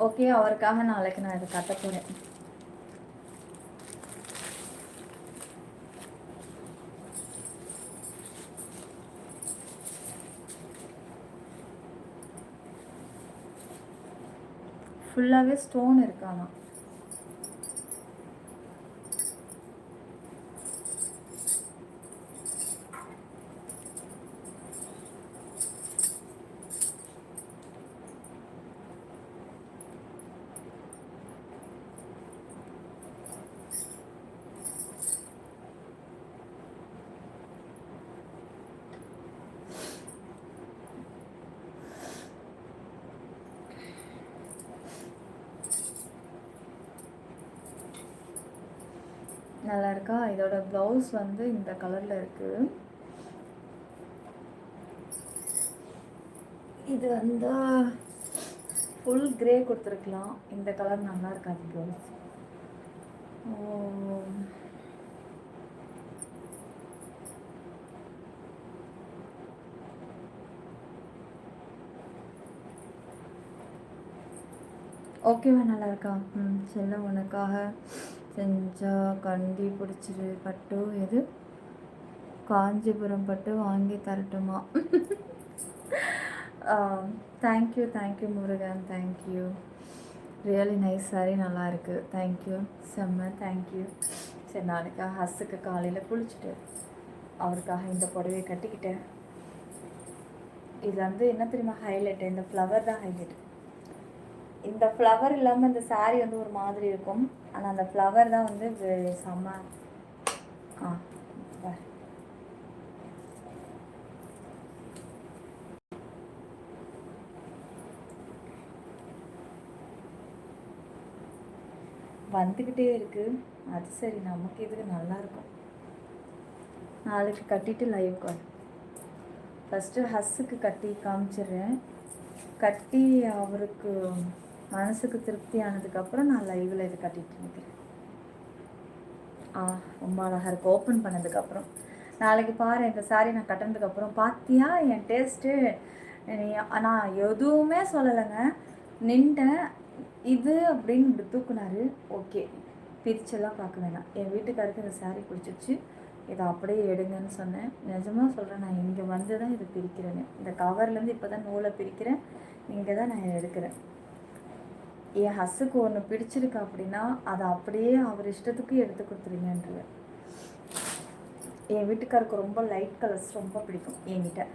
ஓகே, அவருக்காக நாளைக்கு நான் இதை கட்ட போகிறேன். ஃபுல்லாகவே ஸ்டோன் இருக்கானா. நல்லா இருக்கா? இதோட ப்ளவுஸ் வந்து இந்த கலரில் இருக்குது. இது வந்து ஃபுல் கிரே கொடுத்துருக்கலாம். இந்த கலர் நல்லா இருக்காது ப்ளவுஸ். ஓகேவா? நல்லா இருக்கா? செல்ல உனக்காக செஞ்சா கண்டி பிடிச்சிரு. பட்டு எது? காஞ்சிபுரம் பட்டு வாங்கி தரட்டுமா? Thank you Murugan, thank you. Really nice sari, நல்லா இருக்குது. தேங்க்யூ செம்ம, தேங்க்யூ. சரி, நாளைக்கு ஹஸ்ஸுக்கு காலையில் குளிச்சுட்டு அவருக்காக இந்த புடவையை கட்டிக்கிட்டேன். இது வந்து என்ன தெரியுமா ஹைலைட்டு? இந்த ஃப்ளவர் தான் ஹைலைட். இந்த ஃப்ளவர் இல்லாமல் இந்த சாரீ வந்து ஒரு மாதிரி இருக்கும். ஆனால் அந்த ஃப்ளவர் தான் வந்து செம்ம. வந்துக்கிட்டே இருக்குது. அது சரி, நமக்கு இதுக்கு நல்லாயிருக்கும். நாளைக்கு கட்டிட்டு லைவ் கால். ஃபஸ்ட்டு ஹஸ்ஸுக்கு கட்டி காமிச்சிடுறேன். கட்டி அவருக்கு மனசுக்கு திருப்தி ஆனதுக்கப்புறம் நான் லைவில் இது கட்டிட்டு நிற்கிறேன். ரொம்ப அழகாக இருக்குது ஓப்பன் பண்ணதுக்கப்புறம். நாளைக்கு பாரு, இந்த சாரீ நான் கட்டினதுக்கப்புறம் பார்த்தியா என் டேஸ்ட்டு. நான் எதுவுமே சொல்லலைங்க, நின்றேன். இது அப்படின்னு இப்படி தூக்குனாரு. ஓகே, பிரிச்செல்லாம் பார்க்க வேணாம். என் வீட்டுக்காருக்கு இந்த சாரீ பிடிச்சிச்சு, இதை அப்படியே எடுங்கன்னு சொன்னேன். நிஜமாக சொல்கிறேன், நான் இங்கே வந்து தான் இதை பிரிக்கிறேன்னு. இந்த கவர்லேருந்து இப்போ தான் நூலை பிரிக்கிறேன். இங்கே தான் நான் எடுக்கிறேன். என் ஹஸ்ஸுக்கு ஒன்று பிடிச்சிருக்கு அப்படின்னா அதை அப்படியே அவர் இஷ்டத்துக்கு எடுத்து கொடுத்துருங்கன்றது. என் வீட்டுக்காருக்கு ரொம்ப லைட் கலர்ஸ் ரொம்ப பிடிக்கும். என்கிட்ட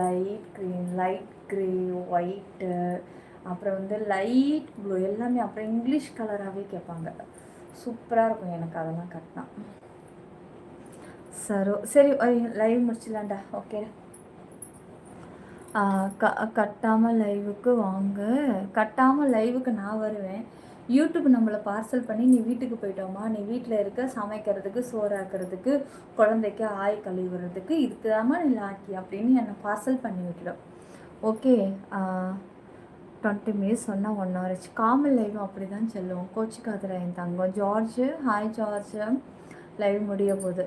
light green, light grey, white, அப்புறம் வந்து லைட் ப்ளூ எல்லாமே, அப்புறம் இங்கிலீஷ் கலராகவே கேட்பாங்க. சூப்பராக இருக்கும் எனக்கு அதெல்லாம் கட்டினா. சரி, லைவ் முடிச்சிடலாம்டா. ஓகே, கட்டாமல் லைவுக்கு வாங்க. கட்டாமல் லைவுக்கு நான் வருவேன். யூடியூப் நம்மளை பார்சல் பண்ணி நீ வீட்டுக்கு போயிட்டோமா, நீ வீட்டில் இருக்க சமைக்கிறதுக்கு, சோறாக்கிறதுக்கு, குழந்தைக்கு ஆய் கழுவுறதுக்கு, இதுக்கு தாம்மா நீ லாக்கி அப்படின்னு என்னை பார்சல் பண்ணி விட்டுடும். ஓகே, 20 மினிட்ஸ் சொன்னால் 1 hour ஆச்சு. காமல் லைவும் அப்படி தான் செல்லுவோம். கோச்சிக்காதில் என் தங்கம். George, hi George. லைவ் முடிய போகுது.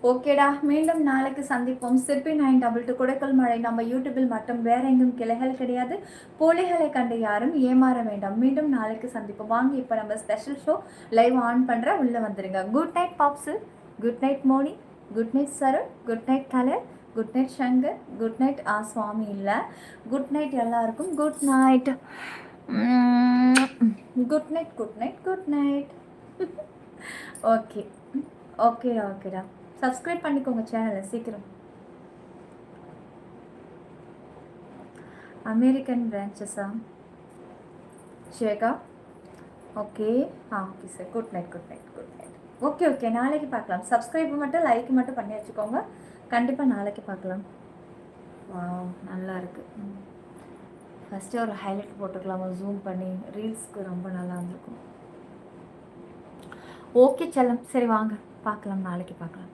ஓகேடா, மீண்டும் நாளைக்கு சந்திப்போம். சிற்பி 922 குடைக்கல் மழை நம்ம யூடியூபில் மட்டும், வேற எங்கும் கிளைகள் கிடையாது. போலிகளை கண்டு யாரும் ஏமாற வேண்டாம். மீண்டும் நாளைக்கு சந்திப்போம். வாங்க, இப்போ நம்ம ஸ்பெஷல் ஷோ லைவ் ஆன் பண்ணுற, உள்ளே வந்துடுங்க. குட் நைட் பாப்ஸு, good night Moni, good night சரு, good night colour, good night Shankar, good night சுவாமி இல்லை, குட் நைட் எல்லாருக்கும். Good night, good night, good night, good night. ஓகேடா. சப்ஸ்கிரைப் பண்ணிக்கோங்க சேனலை சீக்கிரம். அமெரிக்கன் பிரான்ச்சஸா ஷேகா? Okay, okay sir. Good night. Okay, நாளைக்கு பார்க்கலாம். சப்ஸ்கிரைப் மட்டும் லைக் மட்டும் பண்ணி வச்சுக்கோங்க. கண்டிப்பாக நாளைக்கு பார்க்கலாம். நல்லா இருக்குது. ஃபஸ்ட்டு ஒரு ஹைலைட் போட்டுக்கலாமா ஜூம் பண்ணி? ரீல்ஸ்க்கு ரொம்ப நல்லா இருந்திருக்கும். ஓகே செல்லம், சரி வாங்க பார்க்கலாம், நாளைக்கு பார்க்கலாம்.